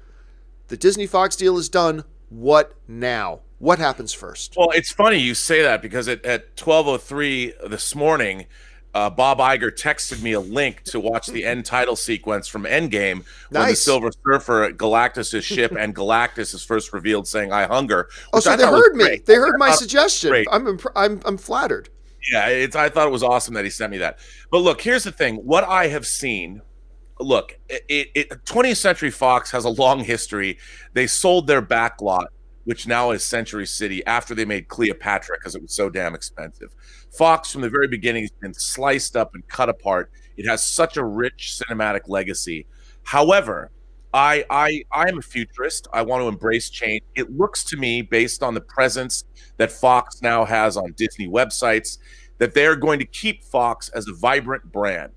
the Disney Fox deal is done. What now? What happens first? Well, it's funny you say that because at 12:03 this morning, Bob Iger texted me a link to watch the end title sequence from Endgame when the Silver Surfer at Galactus' ship and Galactus is first revealed saying, "I hunger." Oh, so they heard me. They heard my suggestion. I'm flattered. Yeah, I thought it was awesome that he sent me that. But look, here's the thing. What I have seen, look, 20th Century Fox has a long history. They sold their backlot, which now is Century City, after they made Cleopatra because it was so damn expensive. Fox, from the very beginning, has been sliced up and cut apart. It has such a rich cinematic legacy. However, I am a futurist. I want to embrace change. It looks to me, based on the presence that Fox now has on Disney websites, that they're going to keep Fox as a vibrant brand.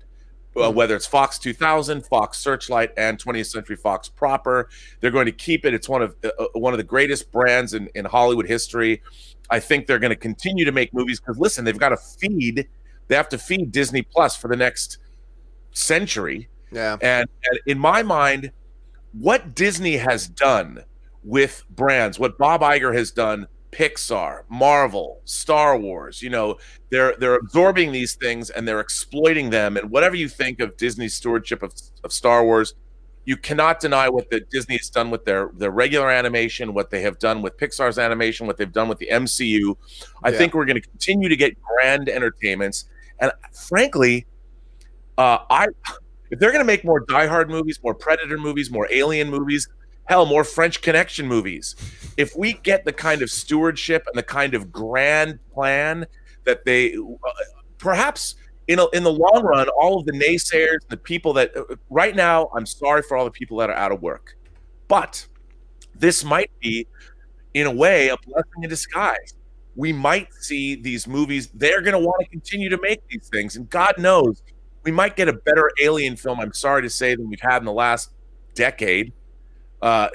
Whether it's Fox 2000, Fox Searchlight, and 20th Century Fox proper, they're going to keep it. It's one of the greatest brands in Hollywood history. I think they're going to continue to make movies because, listen, they've got to feed. They have to feed Disney Plus for the next century. Yeah. And in my mind, what Disney has done with brands, what Bob Iger has done, Pixar, Marvel, Star Wars, they're absorbing these things and they're exploiting them. And whatever you think of Disney's stewardship of Star Wars, you cannot deny what Disney has done with their regular animation, what they have done with Pixar's animation, what they've done with the MCU. I think we're going to continue to get grand entertainments. And frankly, if they're going to make more Die Hard movies, more Predator movies, more Alien movies, hell, more French Connection movies. If we get the kind of stewardship and the kind of grand plan that they perhaps in the long run, all of the naysayers, the people that right now, I'm sorry for all the people that are out of work, but this might be, in a way, a blessing in disguise. We might see these movies. They're going to want to continue to make these things. And God knows, we might get a better Alien film, I'm sorry to say, than we've had in the last decade. I'm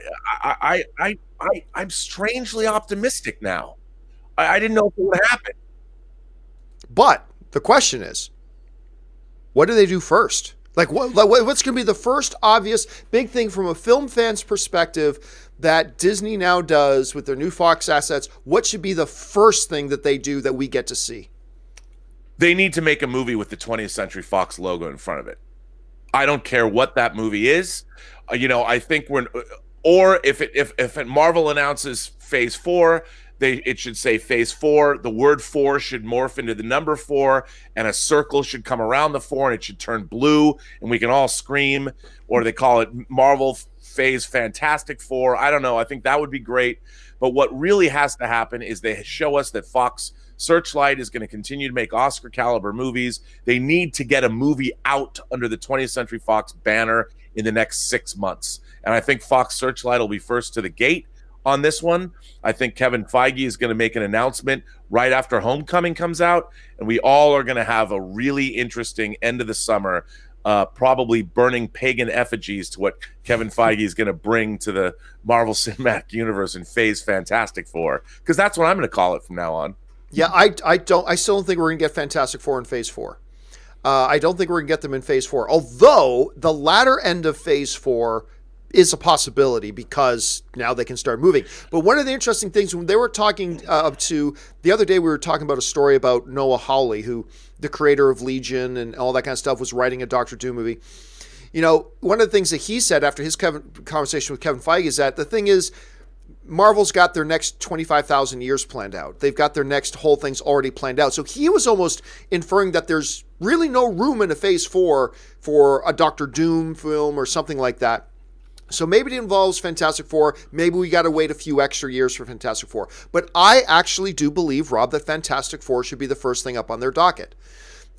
strangely optimistic now. I didn't know if it would happen. But the question is, what do they do first? What's going to be the first obvious big thing from a film fan's perspective that Disney now does with their new Fox assets? What should be the first thing that they do that we get to see? They need to make a movie with the 20th Century Fox logo in front of it. I don't care what that movie is. I think if Marvel announces Phase 4, it should say Phase 4. The word 4 should morph into the number 4, and a circle should come around the 4, and it should turn blue, and we can all scream. Or they call it Marvel Phase Fantastic Four. I don't know. I think that would be great. But what really has to happen is they show us that Fox Searchlight is going to continue to make Oscar caliber movies. They need to get a movie out under the 20th Century Fox banner in the next 6 months. And I think Fox Searchlight will be first to the gate on this one. I think Kevin Feige is going to make an announcement right after Homecoming comes out, and we all are going to have a really interesting end of the summer, probably burning pagan effigies to what Kevin Feige is going to bring to the Marvel Cinematic Universe in Phase Fantastic Four, because that's what I'm going to call it from now on. Yeah, I still don't think we're going to get Fantastic Four in Phase 4. I don't think we're going to get them in Phase 4, although the latter end of Phase 4 is a possibility because now they can start moving. But one of the interesting things when they were talking to the other day, we were talking about a story about Noah Hawley, who the creator of Legion and all that kind of stuff, was writing a Doctor Doom movie. One of the things that he said after his conversation with Kevin Feige is that the thing is, Marvel's got their next 25,000 years planned out. They've got their next whole things already planned out. So he was almost inferring that there's really no room in a Phase 4 for a Doctor Doom film or something like that. So maybe it involves Fantastic Four. Maybe we got to wait a few extra years for Fantastic Four. But I actually do believe, Rob, that Fantastic Four should be the first thing up on their docket.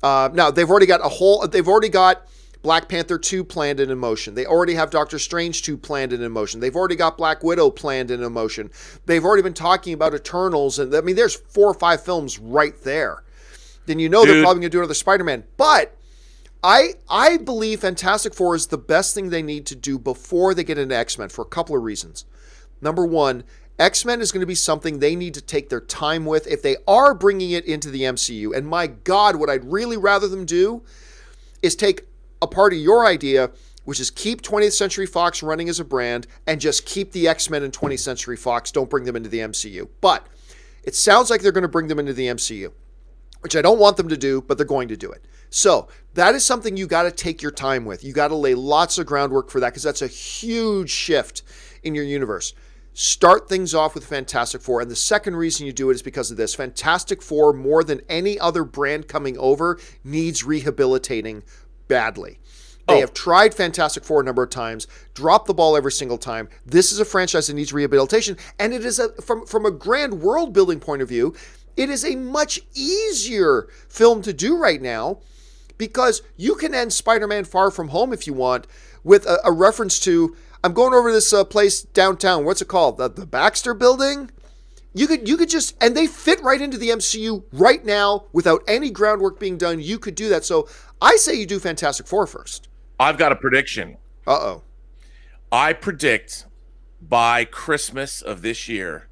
Now, they've already got Black Panther 2 planned and in motion. They already have Doctor Strange 2 planned and in motion. They've already got Black Widow planned and in motion. They've already been talking about Eternals. And I mean, there's 4 or 5 films right there. Then they're probably going to do another Spider-Man. But I believe Fantastic Four is the best thing they need to do before they get into X-Men for a couple of reasons. Number one, X-Men is going to be something they need to take their time with if they are bringing it into the MCU. And my God, what I'd really rather them do is take a part of your idea, which is keep 20th Century Fox running as a brand and just keep the X-Men in 20th Century Fox. Don't bring them into the MCU. But it sounds like they're going to bring them into the MCU, which I don't want them to do, but they're going to do it. So that is something you got to take your time with. You got to lay lots of groundwork for that because that's a huge shift in your universe. Start things off with Fantastic Four. And the second reason you do it is because of this. Fantastic Four, more than any other brand coming over, needs rehabilitating badly. They have tried Fantastic Four a number of times, dropped the ball every single time. This is a franchise that needs rehabilitation. And it is, from a grand world building point of view, it is a much easier film to do right now because you can end Spider-Man Far From Home if you want with a reference to, I'm going over this place downtown. What's it called? The Baxter Building? You could just, and they fit right into the MCU right now without any groundwork being done. You could do that. So I say you do Fantastic Four first. I've got a prediction. Uh-oh. I predict by Christmas of this year,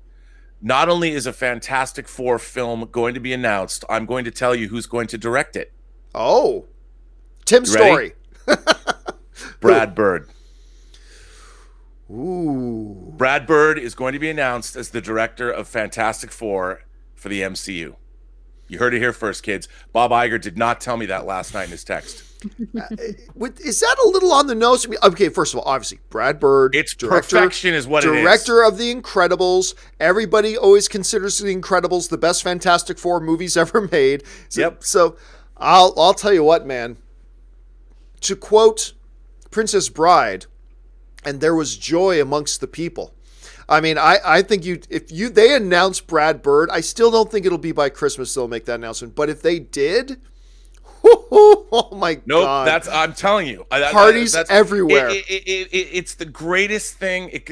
not only is a Fantastic Four film going to be announced, I'm going to tell you who's going to direct it. Oh. Tim Story. Brad Bird. Ooh. Brad Bird is going to be announced as the director of Fantastic Four for the MCU. You heard it here first, kids. Bob Iger did not tell me that last night in his text. Is that a little on the nose? I mean, okay, first of all, obviously, Brad Bird. It's perfection is what it is. Director of The Incredibles. Everybody always considers The Incredibles the best Fantastic Four movies ever made. So I'll tell you what, man. To quote Princess Bride, and there was joy amongst the people. I mean, I think they announce Brad Bird, I still don't think it'll be by Christmas they'll make that announcement. But if they did, oh my God. I'm telling you. Parties everywhere. It's the greatest thing.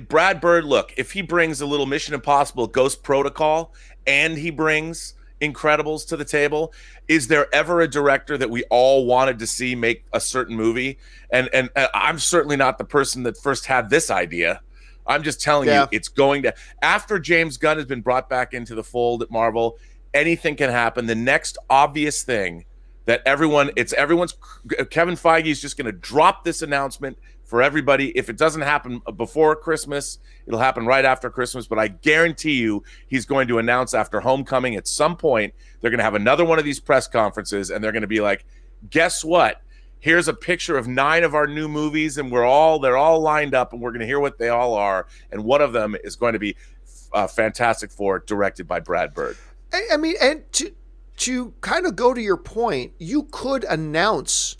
Brad Bird, look, if he brings a little Mission Impossible Ghost Protocol and he brings Incredibles to the table, is there ever a director that we all wanted to see make a certain movie? And I'm certainly not the person that first had this idea. I'm just telling you, it's going to, after James Gunn has been brought back into the fold at Marvel, anything can happen. The next obvious thing that everyone's Kevin Feige is just going to drop this announcement for everybody. If it doesn't happen before Christmas, it'll happen right after Christmas. But I guarantee you he's going to announce after Homecoming at some point, they're going to have another one of these press conferences and they're going to be like, guess what? Here's a picture of 9 of our new movies and they're all lined up and we're going to hear what they all are. And one of them is going to be Fantastic Four, directed by Brad Bird. I mean, and to kind of go to your point, you could announce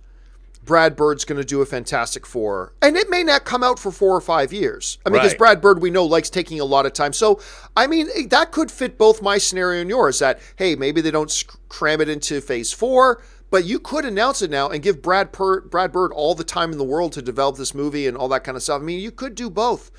Brad Bird's going to do a Fantastic Four, and it may not come out for 4 or 5 years. I mean, because Brad Bird, we know, likes taking a lot of time. So, I mean, that could fit both my scenario and yours, that, hey, maybe they don't cram it into Phase 4, but you could announce it now and give Brad Bird all the time in the world to develop this movie and all that kind of stuff. I mean, you could do both.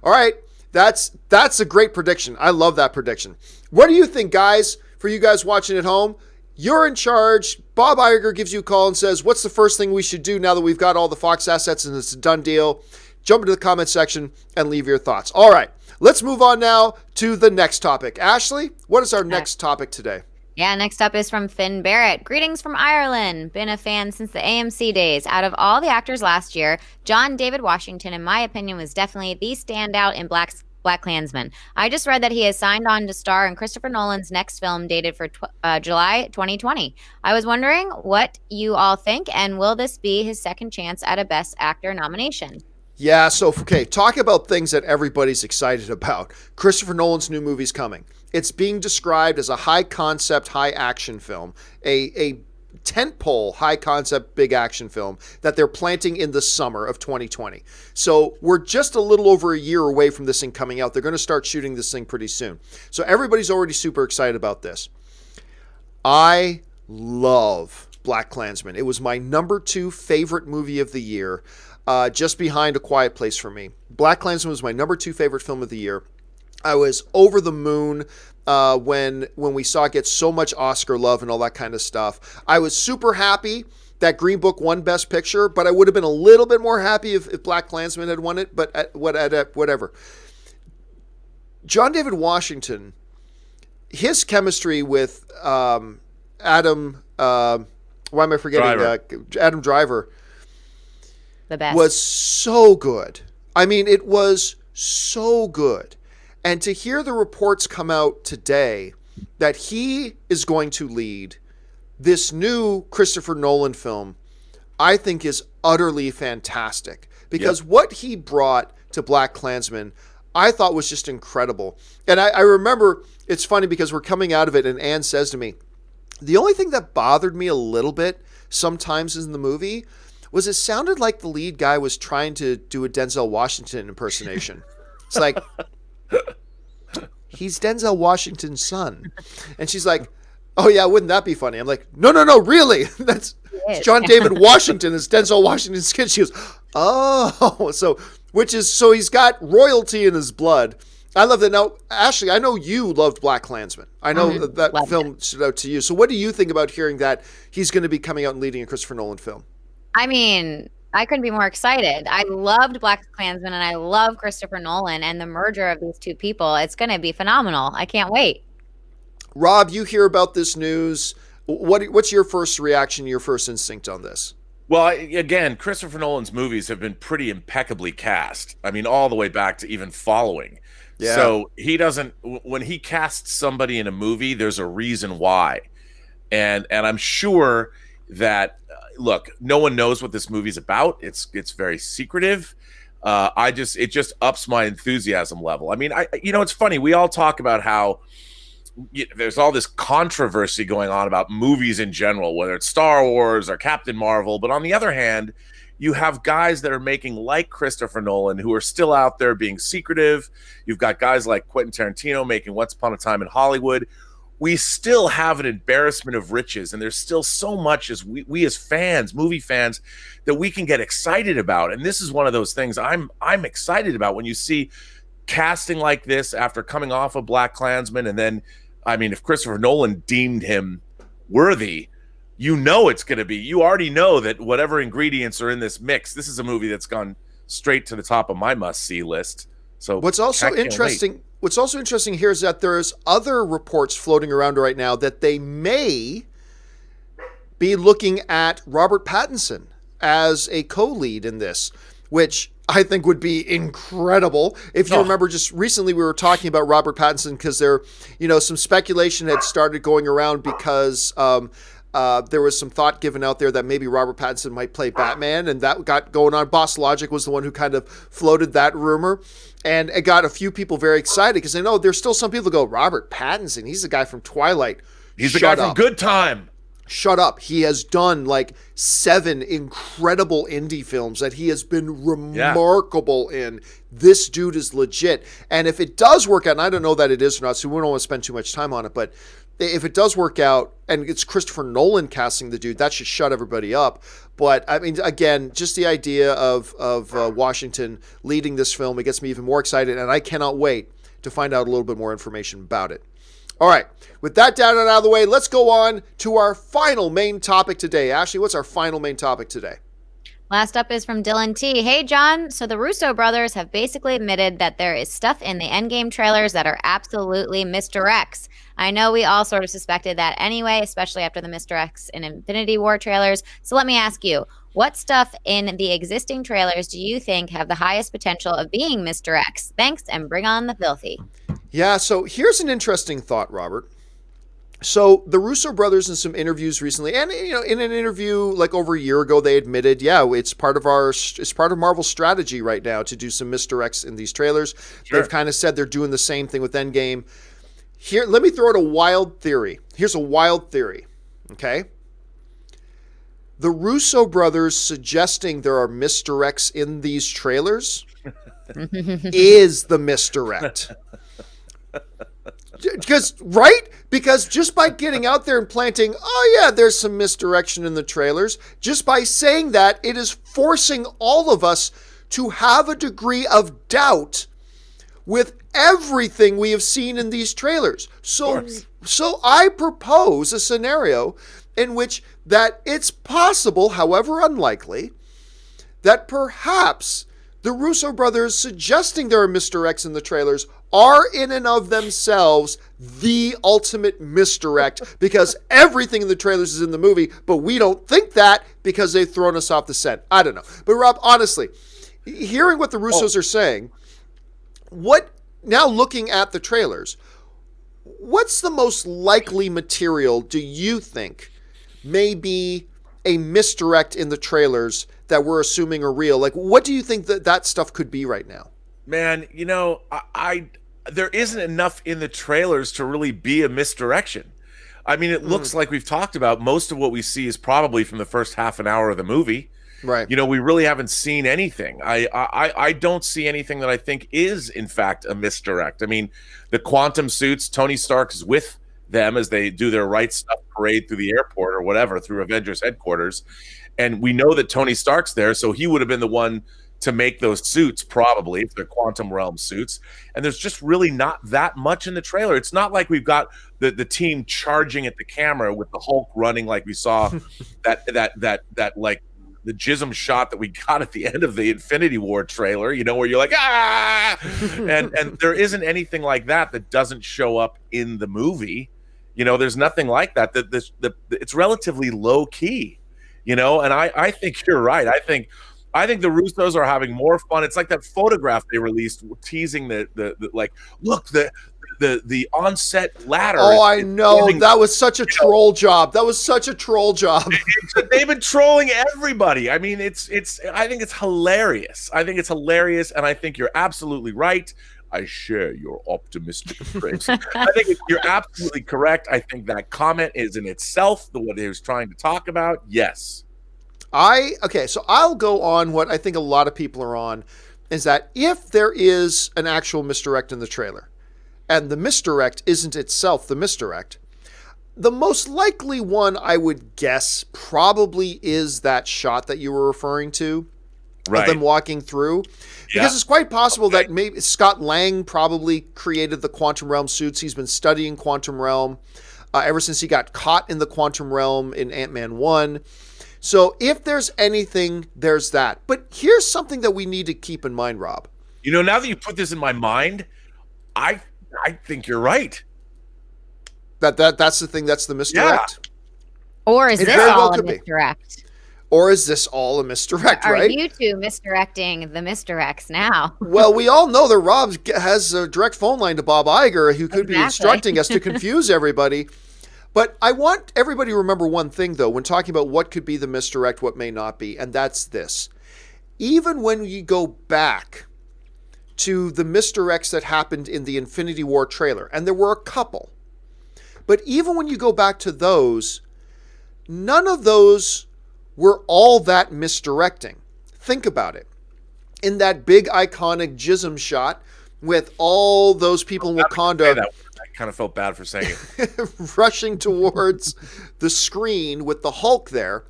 All right. That's a great prediction. I love that prediction. What do you think, guys? For you guys watching at home, you're in charge. Bob Iger gives you a call and says, what's the first thing we should do now that we've got all the Fox assets and it's a done deal? Jump into the comment section and leave your thoughts. All right, let's move on now to the next topic. Ashley, what is our next topic today? Yeah, next up is from Finn Barrett. Greetings from Ireland. Been a fan since the AMC days. Out of all the actors last year, John David Washington, in my opinion, was definitely the standout in BlackKklansman. I just read that he has signed on to star in Christopher Nolan's next film dated for July 2020. I was wondering what you all think, and will this be his second chance at a Best Actor nomination? Yeah, so, okay, talk about things that everybody's excited about. Christopher Nolan's new movie's coming. It's being described as a high-concept, high-action film, a tentpole, high concept, big action film that they're planting in the summer of 2020. So we're just a little over a year away from this thing coming out. They're going to start shooting this thing pretty soon. So everybody's already super excited about this. I love BlackKklansman. It was my number 2 favorite movie of the year, just behind A Quiet Place for me. BlackKklansman was my number 2 favorite film of the year. I was over the moon when we saw it get so much Oscar love and all that kind of stuff. I was super happy that Green Book won Best Picture, but I would have been a little bit more happy if BlackKklansman had won it, but whatever. John David Washington, his chemistry with Adam, why am I forgetting? Adam Driver. The best. Was so good. I mean, it was so good. And to hear the reports come out today that he is going to lead this new Christopher Nolan film, I think is utterly fantastic. Because what he brought to BlackKklansman, I thought was just incredible. And I remember, it's funny because we're coming out of it and Anne says to me, the only thing that bothered me a little bit sometimes in the movie was it sounded like the lead guy was trying to do a Denzel Washington impersonation. It's like, he's Denzel Washington's son. And she's like, oh yeah, wouldn't that be funny? I'm like, no, really. That's John David Washington is Denzel Washington's kid. She goes, oh, so he's got royalty in his blood. I love that. Now, Ashley, I know you loved BlackKklansman. I know that film stood out to you. So what do you think about hearing that he's going to be coming out and leading a Christopher Nolan film? I mean, I couldn't be more excited. I loved BlackKklansman and I love Christopher Nolan, and the merger of these two people, it's going to be phenomenal. I can't wait. Rob, you hear about this news. What's your first reaction, your first instinct on this? Well, again, Christopher Nolan's movies have been pretty impeccably cast. I mean, all the way back to even Following. Yeah. So he doesn't, when he casts somebody in a movie, there's a reason why. And I'm sure that, look, no one knows what this movie's about. It's very secretive. It just ups my enthusiasm level. I mean, it's funny. We all talk about how there's all this controversy going on about movies in general, whether it's Star Wars or Captain Marvel. But on the other hand, you have guys that are making like Christopher Nolan who are still out there being secretive. You've got guys like Quentin Tarantino making Once Upon a Time in Hollywood. We still have an embarrassment of riches, and there's still so much as we as fans, movie fans, that we can get excited about. And this is one of those things I'm excited about when you see casting like this after coming off of BlackKklansman. And then, I mean, if Christopher Nolan deemed him worthy, it's going to be, you already know that whatever ingredients are in this mix, this is a movie that's gone straight to the top of my must-see list. So what's also interesting here is that there's other reports floating around right now that they may be looking at Robert Pattinson as a co-lead in this, which I think would be incredible. If you remember, just recently we were talking about Robert Pattinson because some speculation had started going around because there was some thought given out there that maybe Robert Pattinson might play Batman, and that got going on. Boss Logic was the one who kind of floated that rumor, and it got a few people very excited because they know there's still some people who go, Robert Pattinson, he's the guy from Twilight. He's the guy from Good Time. Shut up. He has done like 7 incredible indie films that he has been remarkable in. This dude is legit. And if it does work out, and I don't know that it is or not, so we don't want to spend too much time on it, but if it does work out and it's Christopher Nolan casting the dude, that should shut everybody up. But I mean, again, just the idea of Washington leading this film, it gets me even more excited, and I cannot wait to find out a little bit more information about it. All right, with that down and out of the way, let's go on to our final main topic today. Ashley, what's our final main topic today? Last up is from Dylan T. Hey, John. So the Russo brothers have basically admitted that there is stuff in the Endgame trailers that are absolutely misdirects. I know we all sort of suspected that anyway, especially after the misdirects in Infinity War trailers. So let me ask you, what stuff in the existing trailers do you think have the highest potential of being misdirects? Thanks, and bring on the filthy. Yeah, so here's an interesting thought, Robert. So the Russo brothers in some interviews recently, and in an interview like over a year ago, they admitted, it's part of Marvel's strategy right now to do some misdirects in these trailers. Sure. They've kind of said they're doing the same thing with Endgame. Here, let me throw out a wild theory. Here's a wild theory. Okay, the Russo brothers suggesting there are misdirects in these trailers is the misdirect. Because just by getting out there and planting, oh yeah, there's some misdirection in the trailers, just by saying that, it is forcing all of us to have a degree of doubt with everything we have seen in these trailers. So I propose a scenario in which that it's possible, however unlikely, that perhaps the Russo brothers suggesting there are misdirects in the trailers are in and of themselves the ultimate misdirect, because everything in the trailers is in the movie, but we don't think that because they've thrown us off the scent. I don't know. But Rob, honestly, hearing what the Russos are saying, now looking at the trailers, what's the most likely material do you think may be a misdirect in the trailers that we're assuming are real? Like, what do you think that stuff could be right now? Man, there isn't enough in the trailers to really be a misdirection. I mean, it looks like we've talked about most of what we see is probably from the first half an hour of the movie. Right. We really haven't seen anything. I don't see anything that I think is, in fact, a misdirect. I mean, the quantum suits, Tony Stark is with them as they do their right stuff parade through the airport or whatever, through Avengers headquarters. And we know that Tony Stark's there, so he would have been the one to make those suits, probably, if they're quantum realm suits. And there's just really not that much in the trailer. It's not like we've got the team charging at the camera with the Hulk running like we saw that like the jism shot that we got at the end of the Infinity War trailer, where you're like, ah! and there isn't anything like that doesn't show up in the movie. There's nothing like that. It's relatively low key, and I think you're right. I think the Russos are having more fun. It's like that photograph they released teasing the like, look, the on-set ladder. Oh, I know. That was such a troll job. That was such a troll job. They've been trolling everybody. I mean, I think it's hilarious. And I think you're absolutely right. I share your optimistic traits. I think you're absolutely correct. I think that comment is in itself what he was trying to talk about. Yes. So I'll go on what I think a lot of people are on, is that if there is an actual misdirect in the trailer, and the misdirect isn't itself the misdirect, the most likely one I would guess probably is that shot that you were referring to, of them walking through. Because it's quite possible that maybe Scott Lang probably created the quantum realm suits. He's been studying quantum realm ever since he got caught in the quantum realm in Ant-Man 1. So if there's anything, there's that. But here's something that we need to keep in mind, Rob. Now that you put this in my mind, I think you're right. That's the thing. That's the misdirect. Yeah. Or is this all a misdirect? Or is this all a misdirect? Are right? you two misdirecting the misdirects now? Well, we all know that Rob has a direct phone line to Bob Iger, who could be instructing us to confuse everybody. But I want everybody to remember one thing, though, when talking about what could be the misdirect, what may not be, and that's this. Even when you go back to the misdirects that happened in the Infinity War trailer, and there were a couple, but even when you go back to those, none of those were all that misdirecting. Think about it. In that big iconic jism shot with all those people in Wakanda, I kind of felt bad for saying it. rushing towards the screen with the Hulk there.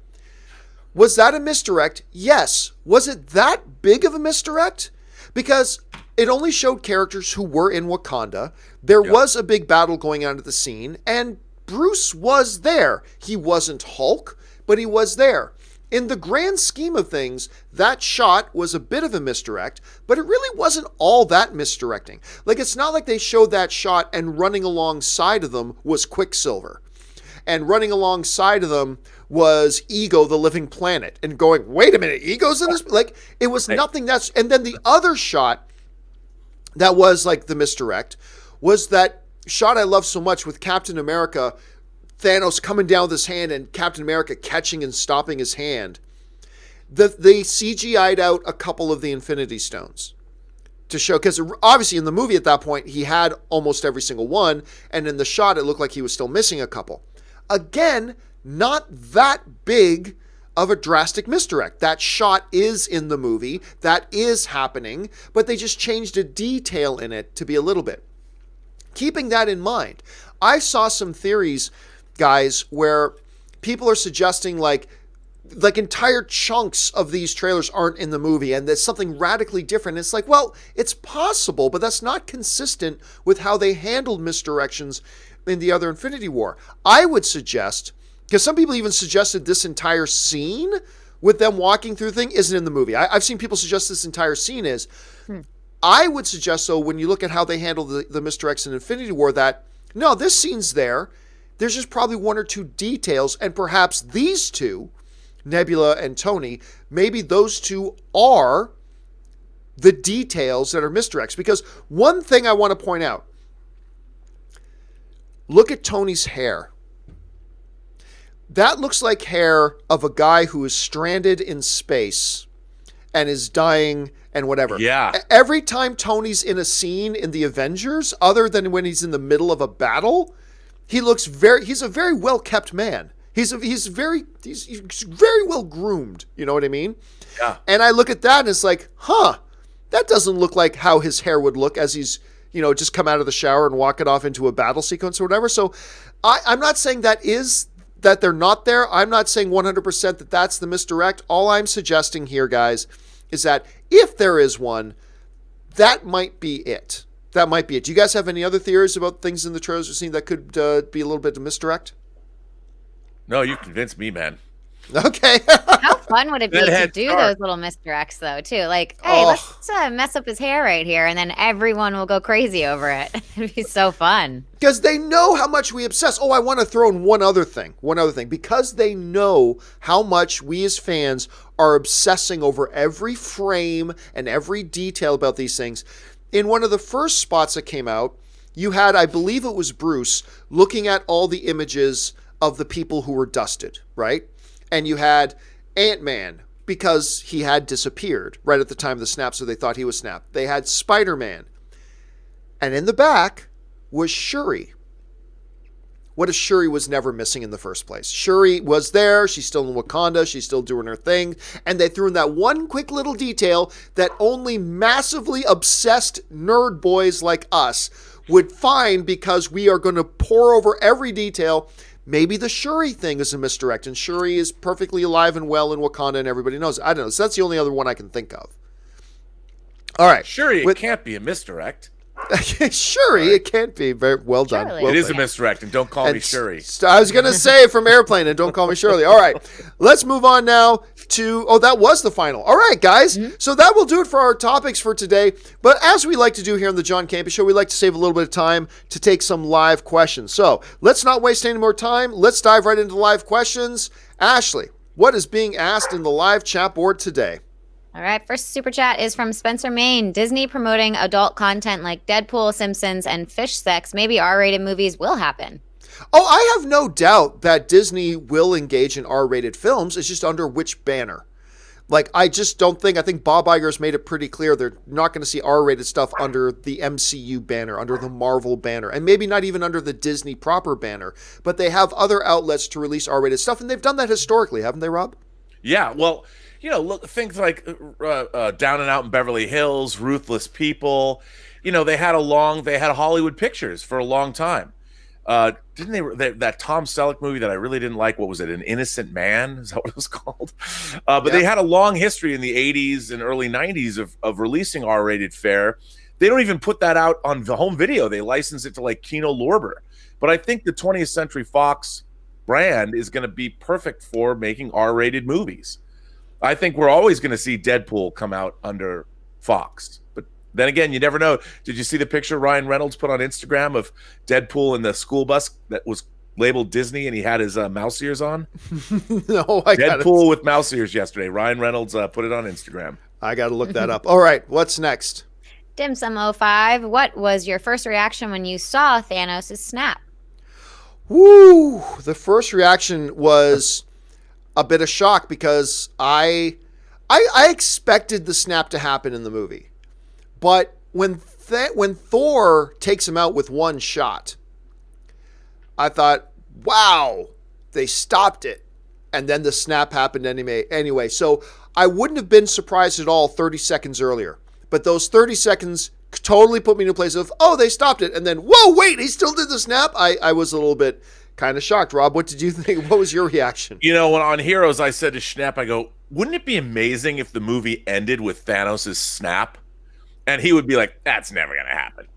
Was that a misdirect? Yes. Was it that big of a misdirect? Because it only showed characters who were in Wakanda. There was a big battle going on at the scene, and Bruce was there. He wasn't Hulk, but he was there. In the grand scheme of things, that shot was a bit of a misdirect, but it really wasn't all that misdirecting. Like, it's not like they showed that shot and running alongside of them was Quicksilver. And running alongside of them was Ego, the Living Planet. And going, wait a minute, Ego's in this? Like, it was nothing that's... And then the other shot that was like the misdirect was that shot I love so much with Captain America, Thanos coming down with his hand and Captain America catching and stopping his hand. They CGI'd out a couple of the Infinity Stones to show, because obviously in the movie at that point, he had almost every single one, and in the shot, it looked like he was still missing a couple. Again, not that big of a drastic misdirect. That shot is in the movie, that is happening, but they just changed a detail in it to be a little bit. Keeping that in mind, I saw some theories, guys, where people are suggesting like entire chunks of these trailers aren't in the movie and there's something radically different. It's like, well, it's possible, but that's not consistent with how they handled misdirections in the other Infinity War. I would suggest, because some people even suggested this entire scene with them walking through the thing isn't in the movie. I've seen people suggest this entire scene is. I would suggest, though, when you look at how they handle the misdirects in Infinity War, that, no, this scene's there. There's just probably one or two details, and perhaps these two, Nebula and Tony, maybe those two are the details that are misdirects. Because one thing I want to point out, look at Tony's hair. That looks like hair of a guy who is stranded in space and is dying and whatever. Yeah. Every time Tony's in a scene in the Avengers, other than when he's in the middle of a battle, he's a very well-kept man. He's very well groomed. You know what I mean? Yeah. And I look at that and it's like, that doesn't look like how his hair would look as he's, just come out of the shower and walking off into a battle sequence or whatever. So I'm not saying that they're not there. I'm not saying 100% that that's the misdirect. All I'm suggesting here, guys, is that if there is one, that might be it. That might be it. Do you guys have any other theories about things in the trailers we've seen that could be a little bit of misdirect? No, you convinced me, man. Okay. How fun would it be to do those little misdirects, though, too? Like, hey, let's mess up his hair right here, and then everyone will go crazy over it. It'd be so fun. Because they know how much we obsess. Oh, I want to throw in one other thing. Because they know how much we as fans are obsessing over every frame and every detail about these things. In one of the first spots that came out, you had, I believe it was Bruce, looking at all the images of the people who were dusted, right? And you had Ant-Man, because he had disappeared right at the time of the snap, so they thought he was snapped. They had Spider-Man. And in the back was Shuri. What if Shuri was never missing in the first place? Shuri was there. She's still in Wakanda. She's still doing her thing. And they threw in that one quick little detail that only massively obsessed nerd boys like us would find, because we are going to pour over every detail. Maybe the Shuri thing is a misdirect, and Shuri is perfectly alive and well in Wakanda, and everybody knows. I don't know. So that's the only other one I can think of. All right. Shuri, it can't be a misdirect. Shuri, it can't be. Very well done. Surely. Well It is a done. misdirect, and don't call me Shuri. I was going to say from Airplane, and don't call me Shirley. All right. Let's move on now to, that was the final. All right, guys. Mm-hmm. So that will do it for our topics for today. But as we like to do here on the John Campea Show, we like to save a little bit of time to take some live questions. So let's not waste any more time. Let's dive right into live questions. Ashley, what is being asked in the live chat board today? All right, first super chat is from Spencer Main. Disney promoting adult content like Deadpool, Simpsons, and fish sex. Maybe R-rated movies will happen. Oh, I have no doubt that Disney will engage in R-rated films. It's just under which banner. I think Bob Iger's made it pretty clear they're not going to see R-rated stuff under the MCU banner, under the Marvel banner, and maybe not even under the Disney proper banner. But they have other outlets to release R-rated stuff, and they've done that historically, haven't they, Rob? Yeah, well, look, things like Down and Out in Beverly Hills, Ruthless People. They had Hollywood Pictures for a long time. Didn't they? That Tom Selleck movie that I really didn't like. What was it? An Innocent Man? Is that what it was called? But They had a long history in the 80s and early 90s of releasing R-rated fare. They don't even put that out on the home video. They license it to like Kino Lorber. But I think the 20th Century Fox brand is going to be perfect for making R-rated movies. I think we're always going to see Deadpool come out under Fox. But then again, you never know. Did you see the picture Ryan Reynolds put on Instagram of Deadpool in the school bus that was labeled Disney and he had his mouse ears on? No, I got Deadpool with mouse ears yesterday. Ryan Reynolds put it on Instagram. I got to look that up. All right, what's next? Dimsum05, what was your first reaction when you saw Thanos' snap? Woo! The first reaction was a bit of shock, because I expected the snap to happen in the movie, but when Thor takes him out with one shot, I thought, wow, they stopped it. and then the snap happened anyway. So I wouldn't have been surprised at all 30 seconds earlier. But those 30 seconds totally put me in a place of, oh, they stopped it. And then, whoa, wait, he still did the snap? I was a little bit kind of shocked. Rob, what did you think? What was your reaction? You know, when on Heroes, I said to Schnapp, I go, wouldn't it be amazing if the movie ended with Thanos' snap? And he would be like, that's never going to happen.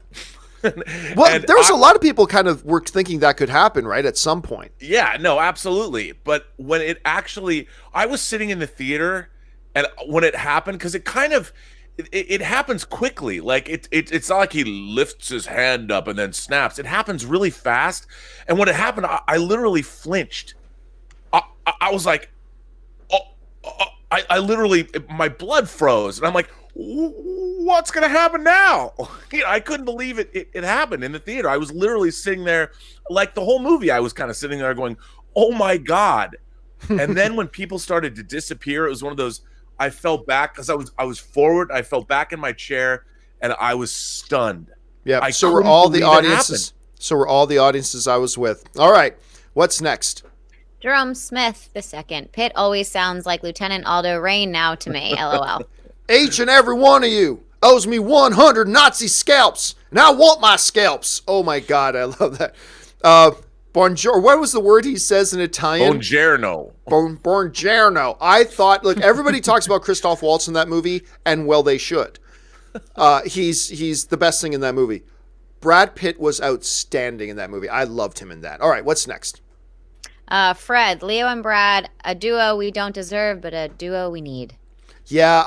Well, there was a lot of people kind of were thinking that could happen, right, at some point. Yeah, no, absolutely. But when it actually, I was sitting in the theater, and when it happened, because it kind of, it happens quickly. Like it's not like he lifts his hand up and then snaps. It happens really fast. And when it happened, I literally flinched. I was like, I literally, my blood froze, and I'm like, what's gonna happen now? I couldn't believe it happened in the theater. I was literally sitting there, like the whole movie. I was kind of sitting there going, oh my God. And then when people started to disappear, it was one of those, I fell back because I was forward. I fell back in my chair and I was stunned. Yeah. So were all the audiences. So were all the audiences I was with. All right. What's next? Jerome Smith II. Pitt always sounds like Lieutenant Aldo Rain now to me. LOL. Each and every one of you owes me 100 Nazi scalps, and I want my scalps. Oh my God, I love that. Buongiorno. What was the word he says in Italian? Buongiorno. Buongiorno. I thought, look, everybody talks about Christoph Waltz in that movie, and well, they should. He's the best thing in that movie. Brad Pitt was outstanding in that movie. I loved him in that. All right, what's next? Fred, Leo and Brad, a duo we don't deserve, but a duo we need. Yeah,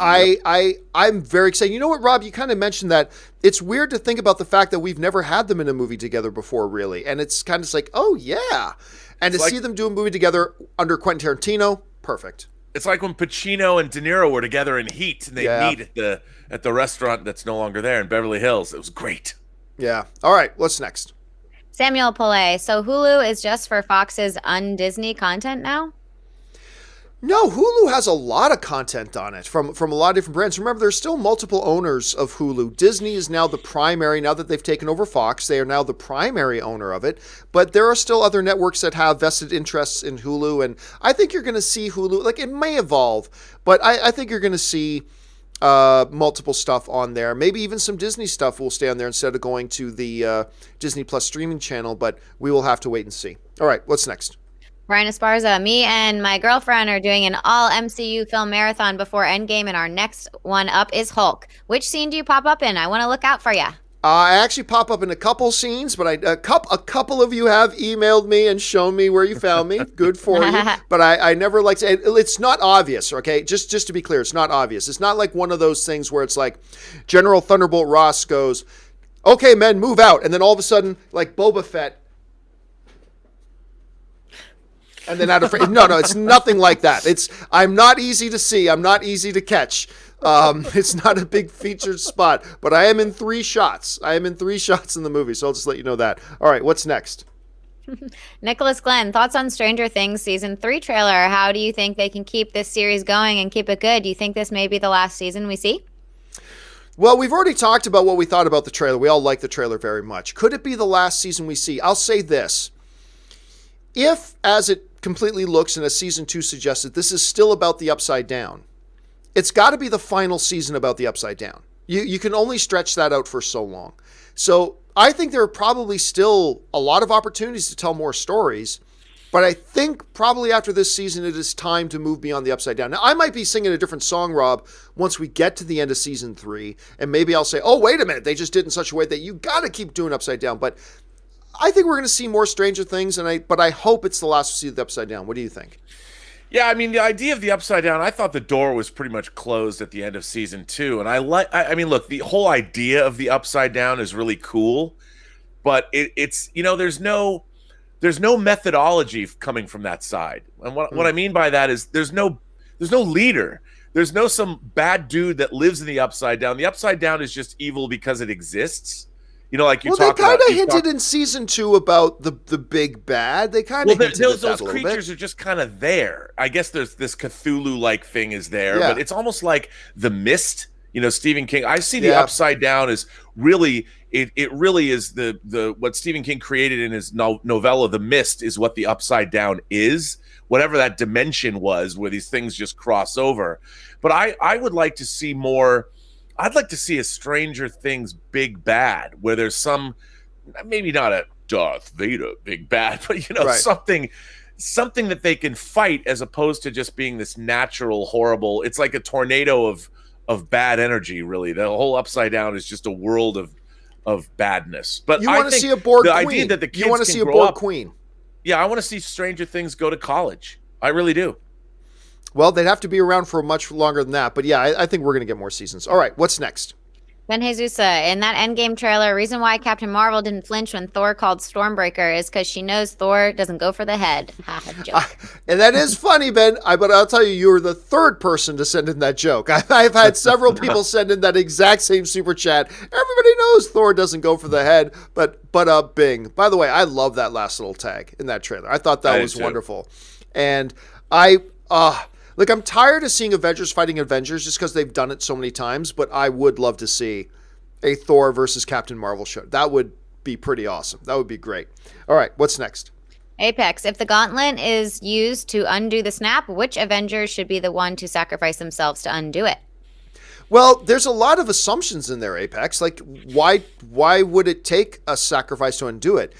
I'm very excited. You know what, Rob? You kind of mentioned that it's weird to think about the fact that we've never had them in a movie together before, really. And it's kind of like, oh, yeah. And to see them do a movie together under Quentin Tarantino, perfect. It's like when Pacino and De Niro were together in Heat, and they meet at the restaurant that's no longer there in Beverly Hills. It was great. Yeah. All right, what's next? Samuel Pillay. So Hulu is just for Fox's un-Disney content now? No, Hulu has a lot of content on it from a lot of different brands. Remember, there's still multiple owners of Hulu. Disney is now the primary, now that they've taken over Fox, they are now the primary owner of it. But there are still other networks that have vested interests in Hulu. And I think you're going to see Hulu, like it may evolve, but I think you're going to see multiple stuff on there. Maybe even some Disney stuff will stay on there instead of going to the Disney Plus streaming channel, but we will have to wait and see. All right, what's next? Brian Esparza, me and my girlfriend are doing an all MCU film marathon before Endgame, and our next one up is Hulk. Which scene do you pop up in? I want to look out for you. I actually pop up in a couple scenes, but a couple of you have emailed me and shown me where you found me. Good for you. But I never like to. It's not obvious, okay? Just to be clear, it's not obvious. It's not like one of those things where it's like General Thunderbolt Ross goes, "Okay, men, move out," and then all of a sudden, like Boba Fett. And then no, it's nothing like that. I'm not easy to see. I'm not easy to catch. It's not a big featured spot, but I am in 3 shots. I am in 3 shots in the movie, so I'll just let you know that. All right, what's next? Nicholas Glenn, thoughts on Stranger Things season 3 trailer? How do you think they can keep this series going and keep it good? Do you think this may be the last season we see? Well, we've already talked about what we thought about the trailer. We all like the trailer very much. Could it be the last season we see? I'll say this. If, as it completely looks and as season 2 suggested, this is still about the Upside Down, it's got to be the final season about the Upside Down. You can only stretch that out for so long. So I think there are probably still a lot of opportunities to tell more stories, but I think probably after this season it is time to move beyond the Upside Down. Now, I might be singing a different song, Rob, once we get to the end of season 3, and maybe I'll say, oh, wait a minute, they just did it in such a way that you got to keep doing Upside Down. But I think we're going to see more Stranger Things, but I hope it's the last we see the Upside Down. What do you think? Yeah, I mean, the idea of the Upside Down, I thought the door was pretty much closed at the end of season 2. And I mean, look, the whole idea of the Upside Down is really cool, but it's, you know, there's no methodology coming from that side. And what I mean by that is there's no leader. There's no some bad dude that lives in the Upside Down. The Upside Down is just evil because it exists. You know, like you talk about. Well, they kind of hinted in season 2 about the big bad. They kind of hinted at that a little bit. Those creatures are just kind of there. I guess there's this Cthulhu-like thing is there, yeah. But it's almost like the Mist. Stephen King. I see the Yeah. upside down as really it really is the what Stephen King created in his novella The Mist is what the upside down is, whatever that dimension was where these things just cross over. But I would like to see more. I'd like to see a Stranger Things big bad where there's some, maybe not a Darth Vader big bad, but Right. something that they can fight as opposed to just being this natural horrible. It's like a tornado of bad energy. Really, the whole upside down is just a world of badness. But You want to see a Borg the queen. idea that the kids you want to can see a grow Borg up, queen. Yeah, I want to see Stranger Things go to college. I really do. Well, they'd have to be around for much longer than that. But yeah, I think we're going to get more seasons. All right, what's next? Ben Jesus, in that Endgame trailer, reason why Captain Marvel didn't flinch when Thor called Stormbreaker is because she knows Thor doesn't go for the head. Joke. And that is funny, Ben. But I'll tell you, you were the third person to send in that joke. I've had several people send in that exact same super chat. Everybody knows Thor doesn't go for the head, but Bing. By the way, I love that last little tag in that trailer. I thought that was wonderful. And look, I'm tired of seeing Avengers fighting Avengers just because they've done it so many times, but I would love to see a Thor versus Captain Marvel show. That would be pretty awesome. That would be great. All right, what's next? Apex, if the gauntlet is used to undo the snap, which Avengers should be the one to sacrifice themselves to undo it? Well, there's a lot of assumptions in there, Apex. Like, why would it take a sacrifice to undo it?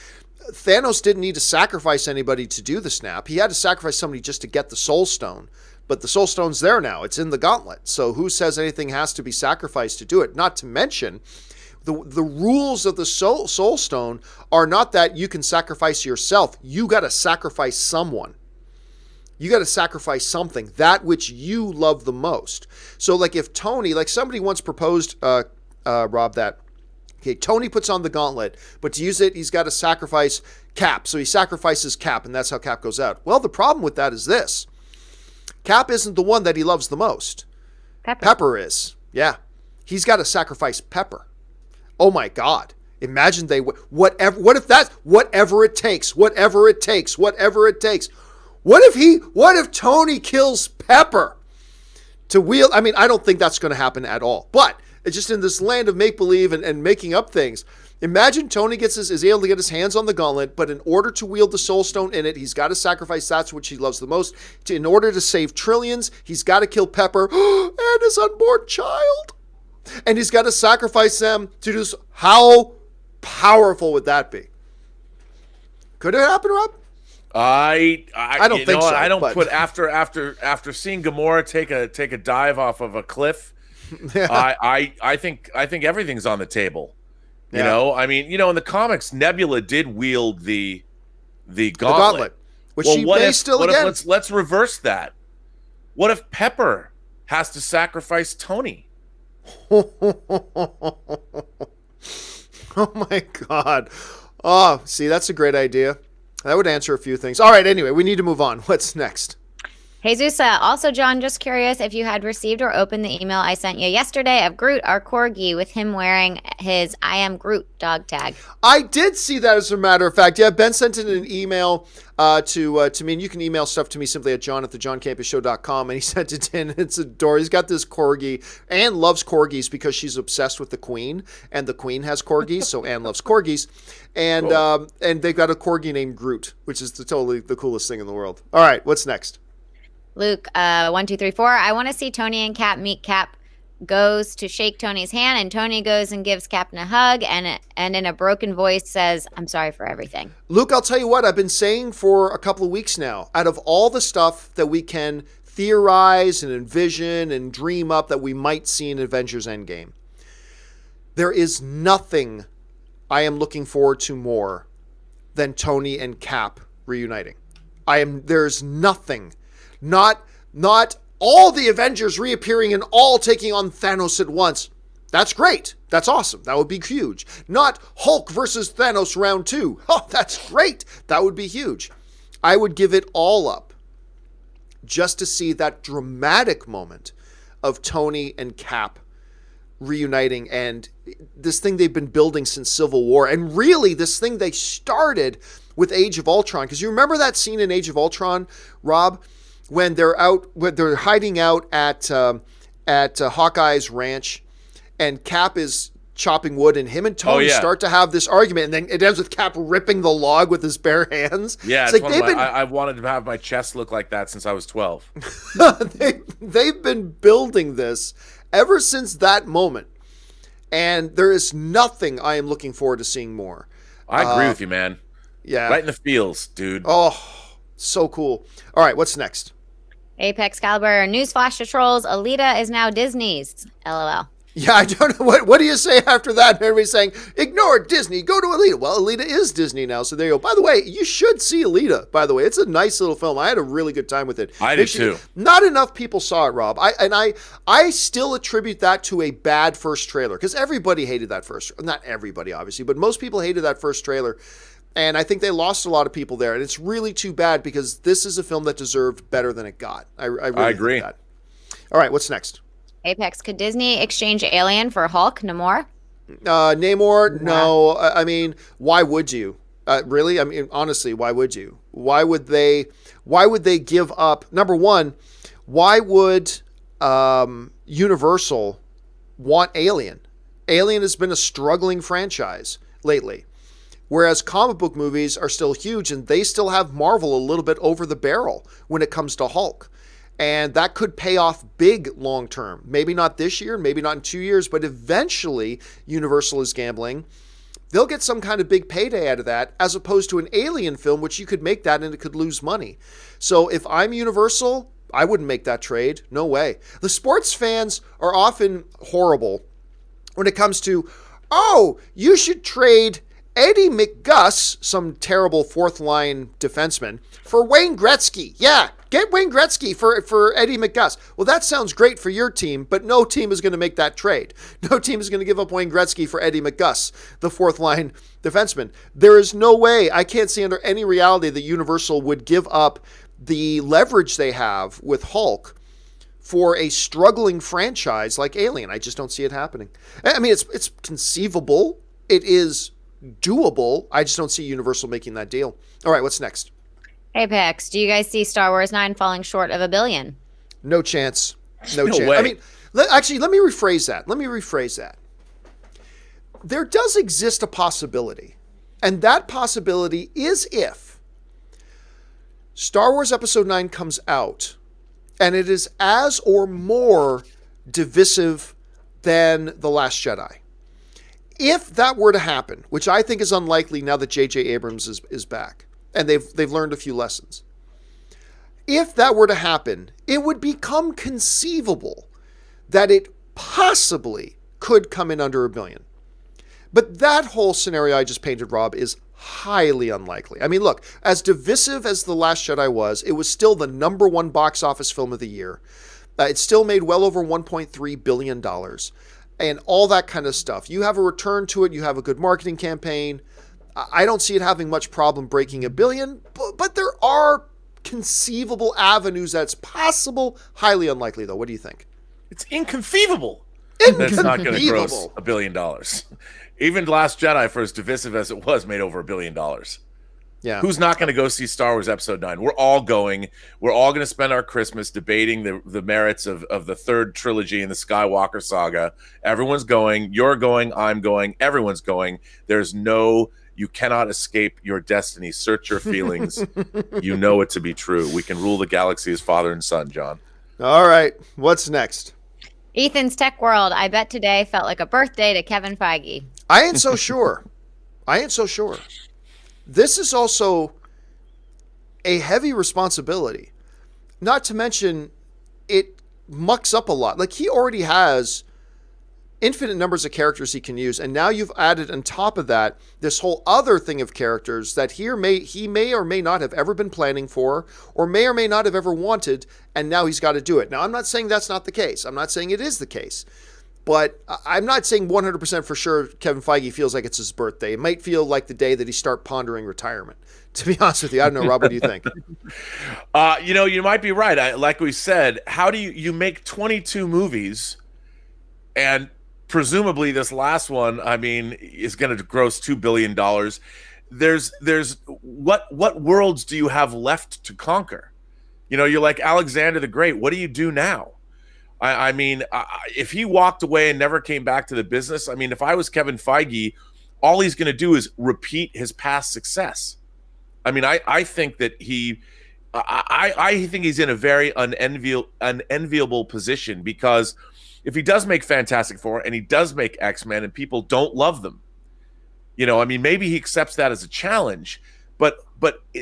Thanos didn't need to sacrifice anybody to do the snap. He had to sacrifice somebody just to get the Soul Stone. But the Soul Stone's there now. It's in the gauntlet. So who says anything has to be sacrificed to do it? Not to mention, the rules of the Soul Stone are not that you can sacrifice yourself. You got to sacrifice someone. You got to sacrifice something, that which you love the most. So like if Tony, like somebody once proposed, Rob, that, okay, Tony puts on the gauntlet, but to use it, he's got to sacrifice Cap. So he sacrifices Cap, and that's how Cap goes out. Well, the problem with that is this. Cap isn't the one that he loves the most. Pepper is. Yeah. He's got to sacrifice Pepper. Oh my God. Imagine what if Tony kills Pepper to wield? I mean, I don't think that's going to happen at all, but it's just in this land of make-believe and making up things. Imagine Tony is able to get his hands on the gauntlet, but in order to wield the Soul Stone in it, he's got to sacrifice that's which he loves the most. In order to save trillions, he's got to kill Pepper and his unborn child. And he's got to sacrifice them to do so. How powerful would that be? Could it happen, Rob? I don't think so. I don't put after seeing Gamora take a dive off of a cliff. I think everything's on the table. You know, I mean, in the comics, Nebula did wield the gauntlet. Which she may still again. Let's reverse that. What if Pepper has to sacrifice Tony? Oh my God. Oh, see, that's a great idea. That would answer a few things. All right, anyway, we need to move on. What's next? Jesus, also, John, just curious if you had received or opened the email I sent you yesterday of Groot, our corgi, with him wearing his I Am Groot dog tag. I did see that, as a matter of fact. Yeah, Ben sent in an email to me, and you can email stuff to me simply at john@thejohncampeashow.com, and he sent it in. It's adorable. He's got this corgi. Anne loves corgis because she's obsessed with the Queen, and the Queen has corgis, so Anne loves corgis. And cool. And they've got a corgi named Groot, which is totally the coolest thing in the world. All right, what's next? Luke, 1, 2, 3, 4. I want to see Tony and Cap meet. Cap goes to shake Tony's hand, and Tony goes and gives Captain a hug, and in a broken voice says, "I'm sorry for everything." Luke, I'll tell you what, I've been saying for a couple of weeks now, out of all the stuff that we can theorize and envision and dream up that we might see in Avengers Endgame, there is nothing I am looking forward to more than Tony and Cap reuniting. There's nothing. Not all the Avengers reappearing and all taking on Thanos at once. That's great. That's awesome. That would be huge. Not Hulk versus Thanos round 2. Oh, that's great. That would be huge. I would give it all up just to see that dramatic moment of Tony and Cap reuniting and this thing they've been building since Civil War, and really this thing they started with Age of Ultron. Because you remember that scene in Age of Ultron, Rob, when they're hiding out at Hawkeye's ranch, and Cap is chopping wood, and him and Tony start to have this argument, and then it ends with Cap ripping the log with his bare hands. Yeah, it's like I've wanted to have my chest look like that since I was 12. They've been building this ever since that moment, and there is nothing I am looking forward to seeing more. I agree with you, man. Yeah. Right in the feels, dude. Oh, so cool. All right, what's next? Apex Caliber newsflash to trolls. Alita is now Disney's. LOL. Yeah, I don't know. What do you say after that? Everybody's saying, ignore Disney, go to Alita. Well, Alita is Disney now, so there you go. By the way, you should see Alita, by the way. It's a nice little film. I had a really good time with it. I did too. Not enough people saw it, Rob. I still attribute that to a bad first trailer, because everybody hated that first. Not everybody, obviously, but most people hated that first trailer. And I think they lost a lot of people there. And it's really too bad, because this is a film that deserved better than it got. I really agree. Think that. All right, what's next? Apex, could Disney exchange Alien for Hulk? Namor? Namor, no. I mean, why would you? Really? I mean, honestly, why would you? Why would they give up? Number one, why would Universal want Alien? Alien has been a struggling franchise lately. Whereas comic book movies are still huge, and they still have Marvel a little bit over the barrel when it comes to Hulk. And that could pay off big long term. Maybe not this year, maybe not in 2 years, but eventually Universal is gambling. They'll get some kind of big payday out of that, as opposed to an Alien film, which you could make that and it could lose money. So if I'm Universal, I wouldn't make that trade. No way. The sports fans are often horrible when it comes to, oh, you should trade Eddie McGuss, some terrible fourth line defenseman, for Wayne Gretzky. Yeah, get Wayne Gretzky for Eddie McGuss. Well, that sounds great for your team, but no team is going to make that trade. No team is going to give up Wayne Gretzky for Eddie McGuss, the fourth line defenseman. There is no way, I can't see under any reality that Universal would give up the leverage they have with Hulk for a struggling franchise like Alien. I just don't see it happening. I mean, it's conceivable. It is doable. I just don't see Universal making that deal. All right, what's next? Apex, do you guys see Star Wars 9 falling short of $1 billion? No chance. No chance. Way. I mean, actually, let me rephrase that. There does exist a possibility, and that possibility is if Star Wars Episode 9 comes out and it is as or more divisive than The Last Jedi. If that were to happen, which I think is unlikely now that J.J. Abrams is back, and they've learned a few lessons. If that were to happen, it would become conceivable that it possibly could come in under $1 billion. But that whole scenario I just painted, Rob, is highly unlikely. I mean, look, as divisive as The Last Jedi was, it was still the #1 box office film of the year. It still made well over $1.3 billion. And all that kind of stuff. You have a return to it. You have a good marketing campaign. I don't see it having much problem breaking $1 billion, but there are conceivable avenues that's possible. Highly unlikely, though. What do you think? It's inconceivable. That's not going to gross $1 billion. Even Last Jedi, for as divisive as it was, made over $1 billion. Yeah. Who's not going to go see Star Wars Episode 9? We're all going. We're all going to spend our Christmas debating the merits of the third trilogy in the Skywalker saga. Everyone's going. You're going. I'm going. Everyone's going. You cannot escape your destiny. Search your feelings. You know it to be true. We can rule the galaxy as father and son, John. All right. What's next? Ethan's Tech World. I bet today felt like a birthday to Kevin Feige. I ain't so sure. This is also a heavy responsibility. Not to mention, it mucks up a lot. Like, he already has infinite numbers of characters he can use, and now you've added on top of that this whole other thing of characters that he may or may not have ever been planning for, or may not have ever wanted, and now he's got to do it. Now, I'm not saying that's not the case. I'm not saying it is the case. But I'm not saying 100% for sure Kevin Feige feels like it's his birthday. It might feel like the day that he start pondering retirement. To be honest with you, I don't know, Rob, what do you think? You might be right. Like we said, how do you make 22 movies, and presumably this last one, I mean, is going to gross $2 billion. There's what worlds do you have left to conquer? You're like Alexander the Great. What do you do now? I mean, if he walked away and never came back to the business, I mean, if I was Kevin Feige, all he's going to do is repeat his past success. I mean, I think that I think he's in a very unenviable position, because if he does make Fantastic Four and he does make X-Men and people don't love them, I mean, maybe he accepts that as a challenge, but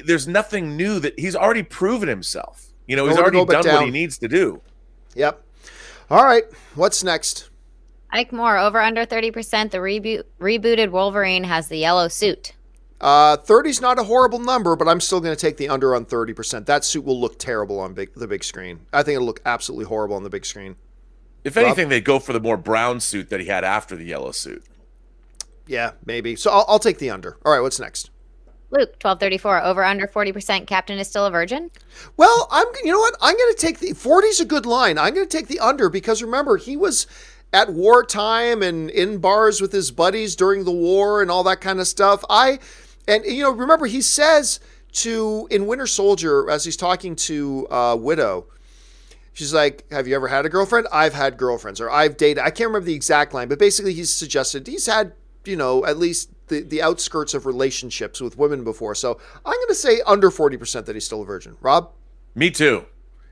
there's nothing new that he's already proven himself. He's already done what he needs to do. Yep. All right. What's next? Ike Moore, over under 30%. The rebooted Wolverine has the yellow suit. 30 is not a horrible number, but I'm still going to take the under on 30%. That suit will look terrible on the big screen. I think it'll look absolutely horrible on the big screen. If anything, they go for the more brown suit that he had after the yellow suit. Yeah, maybe. So I'll take the under. All right, what's next? Luke, 1234, over under 40%. Captain is still a virgin. Well, you know what? I'm going to take the 40 is a good line. I'm going to take the under, because remember, he was at wartime and in bars with his buddies during the war and all that kind of stuff. Remember, he says in Winter Soldier, as he's talking to Widow, she's like, have you ever had a girlfriend? I've had girlfriends, or I've dated. I can't remember the exact line, but basically he's suggested he's had, at least the outskirts of relationships with women before. So I'm going to say under 40% that he's still a virgin. Rob? Me too.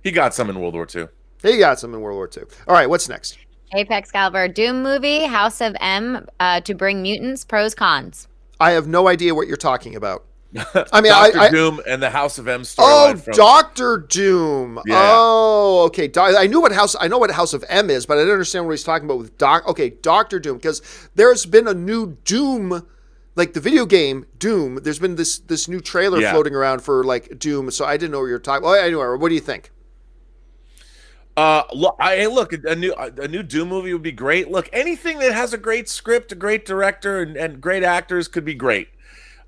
He got some in World War II. He got some in World War II. All right, what's next? Apex Caliber, Doom movie, House of M, to bring mutants, pros, cons. I have no idea what you're talking about. I mean, Dr. Doom and the House of M storyline. Oh, Dr. Doom. Yeah. Oh, okay. I know what House of M is, but I didn't understand what he's talking about with Dr. Doom, because there's been a new Doom, like the video game Doom. There's been this new trailer floating around for like Doom, so I didn't know what you were talking about. Well, anyway, what do you think? Look, a new Doom movie would be great. Look, anything that has a great script, a great director, and great actors could be great.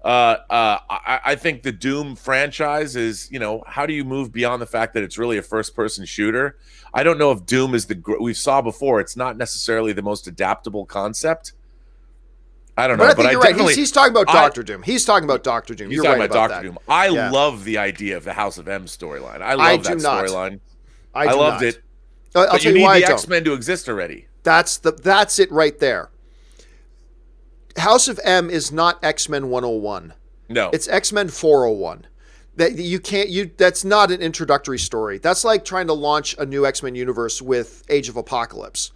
I think the Doom franchise is, how do you move beyond the fact that it's really a first-person shooter? I don't know if Doom is we saw before. It's not necessarily the most adaptable concept. I don't know, but I think you're right. He's talking about Dr. Doom. He's talking about Dr. Doom. You're talking right about Dr. Doom. I love the idea of the House of M storyline. I love that storyline. I loved it. I'll tell you why I don't. The X-Men to exist already. That's it right there. House of M is not X-Men 101. No. It's X-Men 401. That's not an introductory story. That's like trying to launch a new X-Men universe with Age of Apocalypse.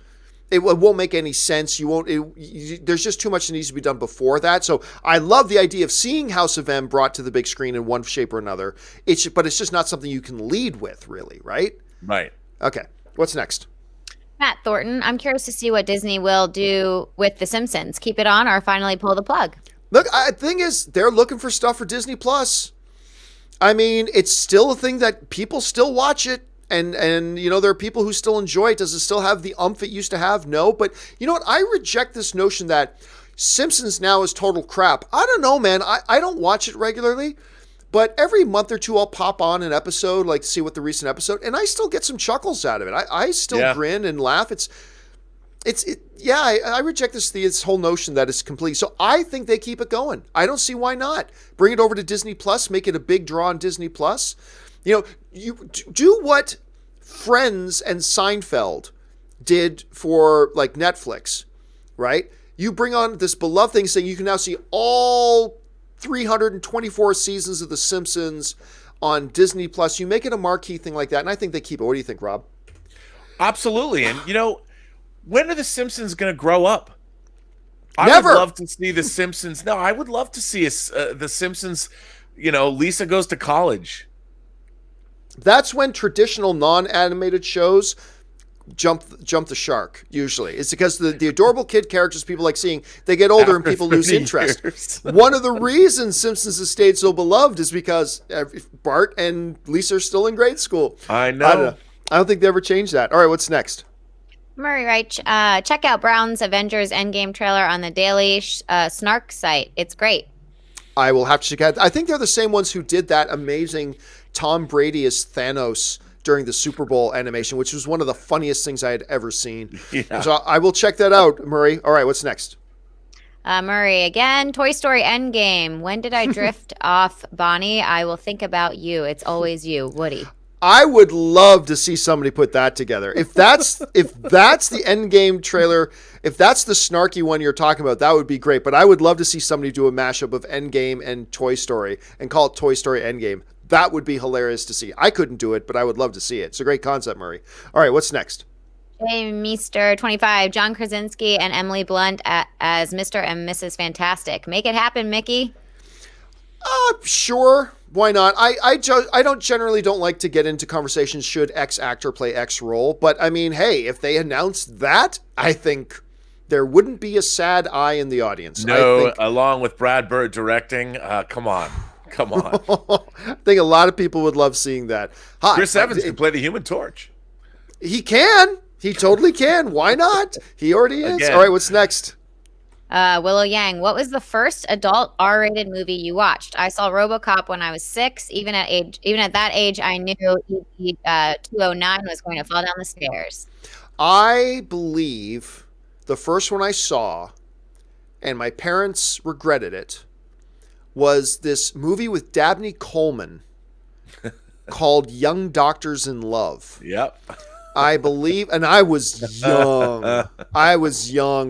It won't make any sense. There's just too much that needs to be done before that. So I love the idea of seeing House of M brought to the big screen in one shape or another. But it's just not something you can lead with, really, right? Right. Okay. What's next? Matt Thornton, I'm curious to see what Disney will do with The Simpsons. Keep it on or finally pull the plug? Look, the thing is, they're looking for stuff for Disney Plus. I mean, it's still a thing that people still watch it. And there are people who still enjoy it. Does it still have the umph it used to have? No. But you know what? I reject this notion that Simpsons now is total crap. I don't know, man. I don't watch it regularly. But every month or two, I'll pop on an episode, like see what the recent episode, and I still get some chuckles out of it. I still grin and laugh. I reject this whole notion that it's complete. So I think they keep it going. I don't see why not. Bring it over to Disney Plus, make it a big draw on Disney Plus. You do what Friends and Seinfeld did for like Netflix, right? You bring on this beloved thing saying you can now see all 324 seasons of The Simpsons on Disney Plus. You make it a marquee thing like that, and I think they keep it. What do you think, Rob? Absolutely. And when are The Simpsons going to grow up? Never. I would love to see The Simpsons. No, I would love to see The Simpsons. Lisa goes to college. That's when traditional non-animated shows jump the shark. Usually, it's because the adorable kid characters people like seeing, they get older and people lose interest. One of the reasons Simpsons has stayed so beloved is because Bart and Lisa are still in grade school. I know. I don't think they ever changed that. All right, what's next? Murray writes, check out Brown's Avengers Endgame trailer on the Daily Snark site. It's great. I will have to check out. I think they're the same ones who did that amazing Tom Brady as Thanos during the Super Bowl animation, which was one of the funniest things I had ever seen. Yeah. So I will check that out, Murray. All right, what's next? Murray, again, Toy Story Endgame. When did I drift off, Bonnie? I will think about you. It's always you, Woody. I would love to see somebody put that together. If that's the Endgame trailer, if that's the snarky one you're talking about, that would be great. But I would love to see somebody do a mashup of Endgame and Toy Story and call it Toy Story Endgame. That would be hilarious to see. I couldn't do it, but I would love to see it. It's a great concept, Murray. All right, what's next? Hey, Mr. 25, John Krasinski and Emily Blunt as Mr. and Mrs. Fantastic. Make it happen, Mickey. Sure. Why not? I don't generally don't like to get into conversations should X actor play X role, but I mean, hey, if they announced that, I think there wouldn't be a sad eye in the audience. No, along with Brad Bird directing, come on. I think a lot of people would love seeing that. Hi, Chris Evans can play the Human Torch. He can. He totally can. Why not? He already is. Again. All right, what's next? Willow Yang, what was the first adult R-rated movie you watched? I saw RoboCop when I was 6. Even at that age, I knew ET 209 was going to fall down the stairs. I believe the first one I saw, and my parents regretted it, was this movie with Dabney Coleman called Young Doctors in Love. Yep. I believe, and I was young,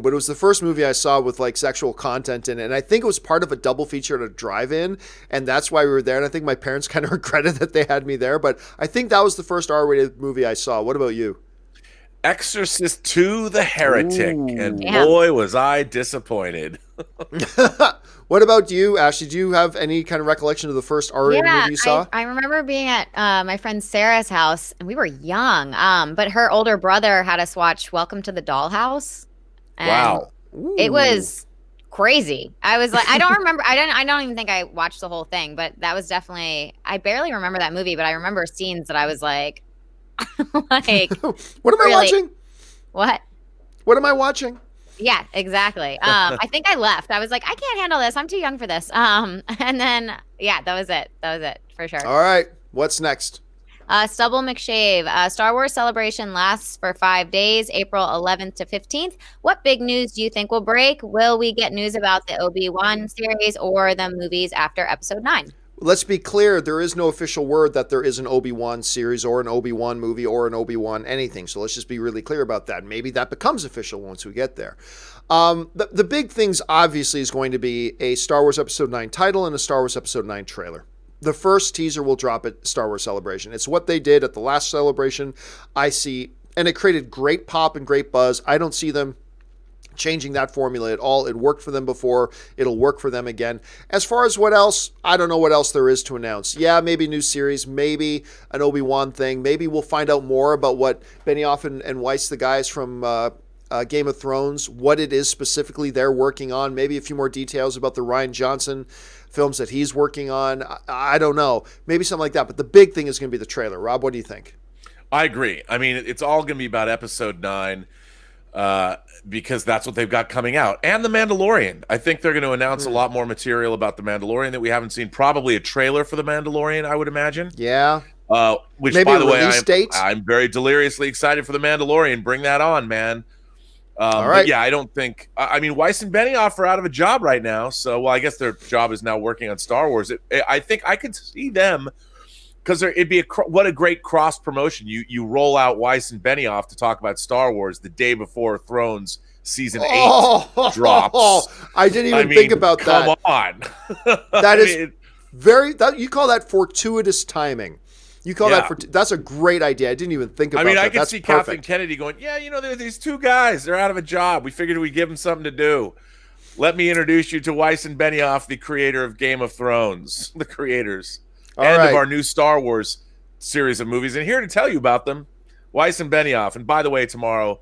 but it was the first movie I saw with like sexual content in it. And I think it was part of a double feature at a drive-in, and that's why we were there. And I think my parents kind of regretted that they had me there, but I think that was the first R-rated movie I saw. What about you? Exorcist 2: The Heretic. Ooh. And boy, was I disappointed. What about you, Ashley? Do you have any kind of recollection of the first R-rated movie you saw? I remember being at my friend Sarah's house, and we were young. But her older brother had us watch Welcome to the Dollhouse. And Wow. it was crazy. I was like, I don't remember. I don't even think I watched the whole thing, but that was definitely. I barely remember that movie, but I remember scenes that I was like, like, what am I watching? What? What am I watching? Yeah, exactly. I think I left. I was like, I can't handle this. I'm too young for this. And then, yeah, that was it. That was it for sure. All right. What's next? Stubble McShave. Star Wars Celebration lasts for 5 days, April 11th to 15th. What big news do you think will break? Will we get news about the Obi-Wan series or the movies after Episode 9? Let's be clear, there is no official word that there is an Obi-Wan series or an Obi-Wan movie or an Obi-Wan anything. So let's just be really clear about that. Maybe that becomes official once we get there. The big things obviously is going to be a Star Wars Episode 9 title and a Star Wars Episode 9 trailer. The first teaser will drop at Star Wars Celebration. It's what they did at the last Celebration. I see, and it created great pop and great buzz. I don't see them changing that formula at all. It worked for them before. It'll work for them again. As far as what else, I don't know what else there is to announce. Yeah, maybe a new series, maybe an Obi-Wan thing. Maybe we'll find out more about what Benioff and Weiss, the guys from Game of Thrones, what it is specifically they're working on. Maybe a few more details about the Rian Johnson films that he's working on. I don't know. Maybe something like that. But the big thing is going to be the trailer. Rob, what do you think? I agree. I mean, it's all going to be about Episode 9. Because that's what they've got coming out. And The Mandalorian. I think they're going to announce a lot more material about The Mandalorian that we haven't seen. Probably a trailer for The Mandalorian, I would imagine. Yeah. Which, maybe by the way, I'm very deliriously excited for The Mandalorian. Bring that on, man. All right. But yeah, I don't think... I mean, Weiss and Benioff are out of a job right now. So, well, I guess their job is now working on Star Wars. I think I could see them... Because it'd be what a great cross promotion. You roll out Weiss and Benioff to talk about Star Wars the day before Thrones season 8 drops. I didn't even think about that. Come on, that is very. You call that fortuitous timing. You call that that's a great idea. I didn't even think about that. I can that's see perfect. Kathleen Kennedy going, yeah, there are these two guys. They're out of a job. We figured we'd give them something to do. Let me introduce you to Weiss and Benioff, the creator of Game of Thrones, the creators. Of our new Star Wars series of movies. And here to tell you about them, Weiss and Benioff. And by the way, tomorrow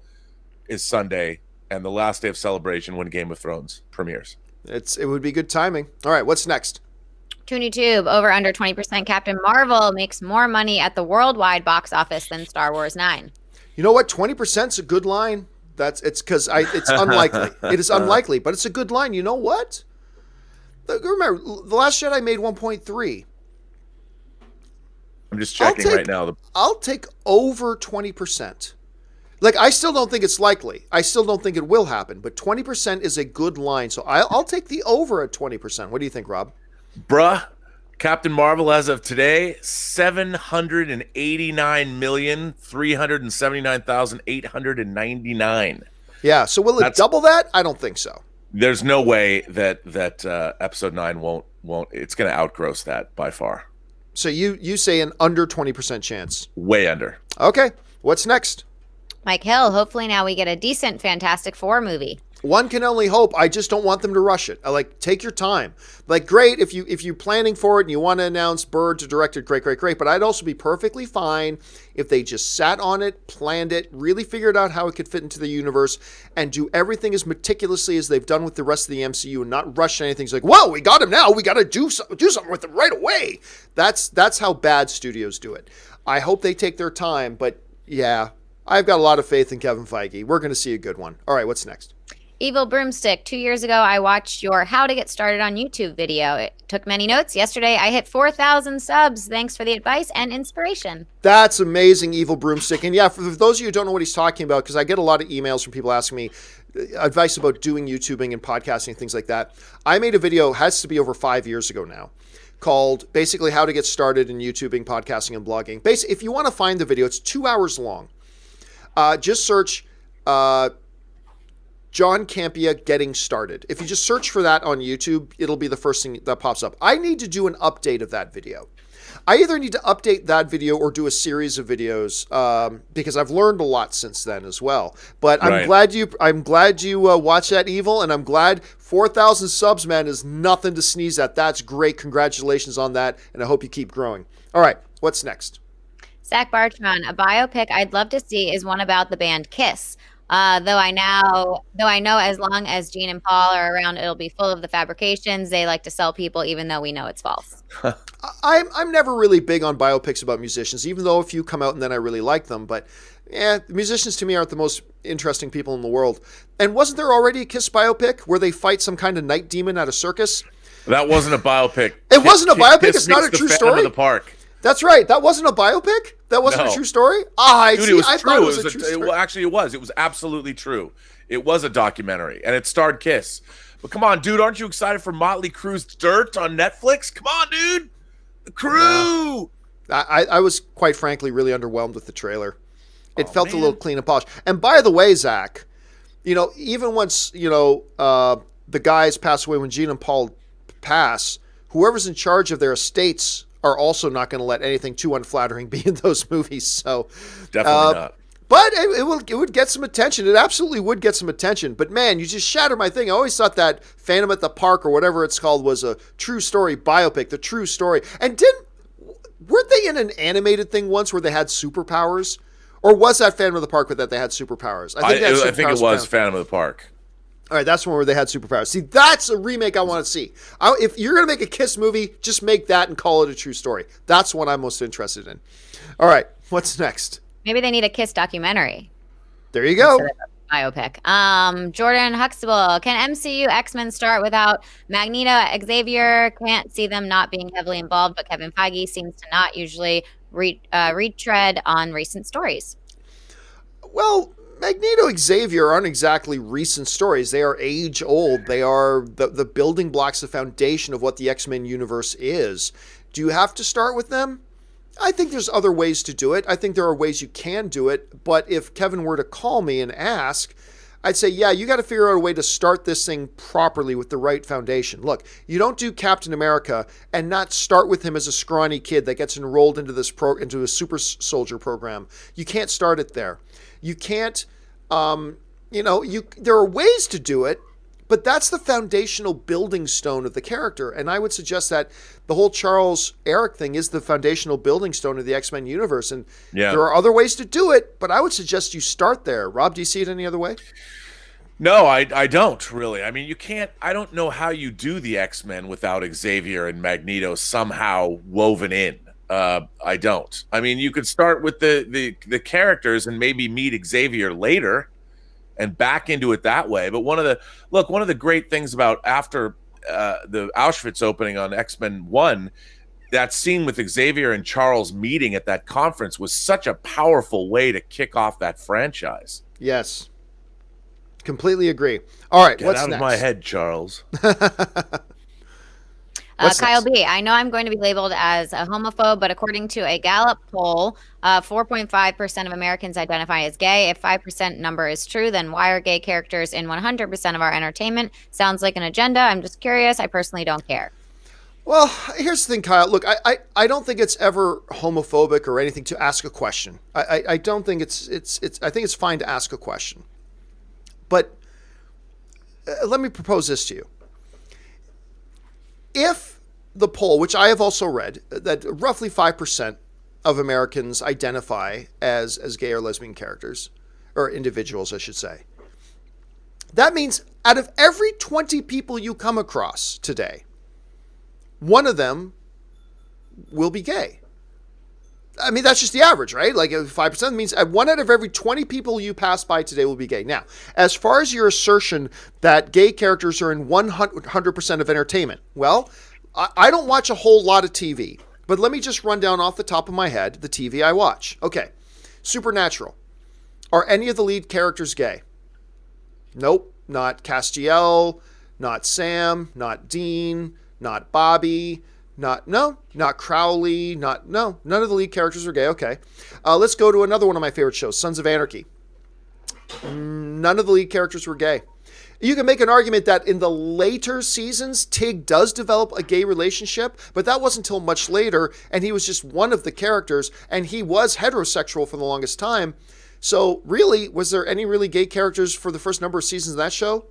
is Sunday and the last day of celebration when Game of Thrones premieres. It would be good timing. All right, what's next? TuneTube, over under 20% Captain Marvel makes more money at the worldwide box office than Star Wars 9. You know what? 20% is a good line. It's because it's unlikely. It is unlikely, but it's a good line. You know what? Remember, The Last Jedi made 1.3. I'm just checking right now. I'll take over 20%. Like, I still don't think it's likely. I still don't think it will happen, but 20% is a good line. So I'll take the over at 20%. What do you think, Rob? Bruh, Captain Marvel, as of today, 789,379,899. Yeah. So will it double that? I don't think so. There's no way that episode 9 won't. It's going to outgross that by far. So you say an under 20% chance. Way under. Okay. What's next? Mike Hill, hopefully now we get a decent Fantastic Four movie. One can only hope. I just don't want them to rush it. I like, take your time. Like, great if you're planning for it and you want to announce Bird to direct it, great. But I'd also be perfectly fine if they just sat on it, planned it, really figured out how it could fit into the universe, and do everything as meticulously as they've done with the rest of the MCU, and not rush anything. It's like, whoa, we got him now. We got to do something with him right away. That's how bad studios do it. I hope they take their time, but yeah, I've got a lot of faith in Kevin Feige. We're going to see a good one. All right, what's next? Evil Broomstick, 2 years ago, I watched your How to Get Started on YouTube video. It took many notes. Yesterday, I hit 4,000 subs. Thanks for the advice and inspiration. That's amazing, Evil Broomstick. And yeah, for those of you who don't know what he's talking about, because I get a lot of emails from people asking me advice about doing YouTubing and podcasting and things like that. I made a video, has to be over 5 years ago now, called basically How to Get Started in YouTubing, Podcasting, and Blogging. Basically, if you want to find the video, it's 2 hours long. Just search John Campea Getting Started. If you just search for that on YouTube, it'll be the first thing that pops up. I need to do an update of that video. I either need to update that video or do a series of videos because I've learned a lot since then as well. But I'm glad you watched that, Evil, and I'm glad 4,000 subs, man, is nothing to sneeze at. That's great. Congratulations on that, and I hope you keep growing. All right, what's next? Zach Bartron, a biopic I'd love to see is one about the band Kiss. Though I know as long as Gene and Paul are around, it'll be full of the fabrications they like to sell people, even though we know it's false. I'm never really big on biopics about musicians, even though a few come out and then I really like them. But yeah, musicians to me aren't the most interesting people in the world. And wasn't there already a Kiss biopic where they fight some kind of night demon at a circus? That wasn't a biopic. It wasn't a biopic? Kiss It's not a true story? Of the Park. That's right. That wasn't a biopic? That wasn't a true story? Dude, it was true. Thought it was a true story. Well, actually, it was. It was absolutely true. It was a documentary, and it starred Kiss. But come on, dude, aren't you excited for Motley Crue's Dirt on Netflix? Come on, dude. The Crew. I was, quite frankly, really underwhelmed with the trailer. It felt a little clean and polished. And by the way, Zach, even once, the guys pass away, when Gene and Paul pass, whoever's in charge of their estates are also not going to let anything too unflattering be in those movies. So definitely not. But it would get some attention. It absolutely would get some attention. But man, you just shattered my thing. I always thought that Phantom at the Park or whatever it's called was a true story biopic, the true story. And weren't they in an animated thing once where they had superpowers? Or was that Phantom of the Park that they had superpowers? I think it was Phantom of the Park. All right, that's one where they had superpowers. See, that's a remake I want to see. If you're going to make a Kiss movie, just make that and call it a true story. That's what I'm most interested in. All right, what's next? Maybe they need a Kiss documentary. There you go. Biopic. Jordan Huxtable. Can MCU X-Men start without Magneto, Xavier? Can't see them not being heavily involved, but Kevin Feige seems to not usually retread on recent stories. Well, Magneto, Xavier aren't exactly recent stories. They are age old. They are the building blocks, the foundation of what the X-Men universe is. Do you have to start with them? I think there's other ways to do it. I think there are ways you can do it. But if Kevin were to call me and ask, I'd say, yeah, you got to figure out a way to start this thing properly with the right foundation. Look, you don't do Captain America and not start with him as a scrawny kid that gets enrolled into into a super soldier program. You can't start it there. You can't, there are ways to do it, but that's the foundational building stone of the character. And I would suggest that the whole Charles Eric thing is the foundational building stone of the X-Men universe. And there are other ways to do it, but I would suggest you start there. Rob, do you see it any other way? No, I don't really. I mean, you can't, I don't know how you do the X-Men without Xavier and Magneto somehow woven in. I don't. I mean, you could start with the characters and maybe meet Xavier later and back into it that way. But one of the great things about after the Auschwitz opening on X-Men 1, that scene with Xavier and Charles meeting at that conference was such a powerful way to kick off that franchise. Yes. Completely agree. All right, Get what's out next? of my head, Charles. What's Kyle this? B, I know I'm going to be labeled as a homophobe, but according to a Gallup poll, 4.5% of Americans identify as gay. If 5% number is true, then why are gay characters in 100% of our entertainment? Sounds like an agenda. I'm just curious. I personally don't care. Well, here's the thing, Kyle. Look, I don't think it's ever homophobic or anything to ask a question. I don't think it's I think it's fine to ask a question. But let me propose this to you. If the poll, which I have also read, that roughly 5% of Americans identify as gay or lesbian characters, or individuals, I should say, that means out of every 20 people you come across today, one of them will be gay. I mean, that's just the average, right? Like 5% means one out of every 20 people you pass by today will be gay. Now, as far as your assertion that gay characters are in 100% of entertainment, well, I don't watch a whole lot of TV, but let me just run down off the top of my head the TV I watch. Okay, Supernatural. Are any of the lead characters gay? Nope, not Castiel, not Sam, not Dean, not Bobby, not Crowley, none of the lead characters are gay. Okay. Let's go to another one of my favorite shows, Sons of Anarchy. None of the lead characters were gay. You can make an argument that in the later seasons, Tig does develop a gay relationship, but that wasn't until much later, and he was just one of the characters, and he was heterosexual for the longest time. So really, was there any really gay characters for the first number of seasons of that show?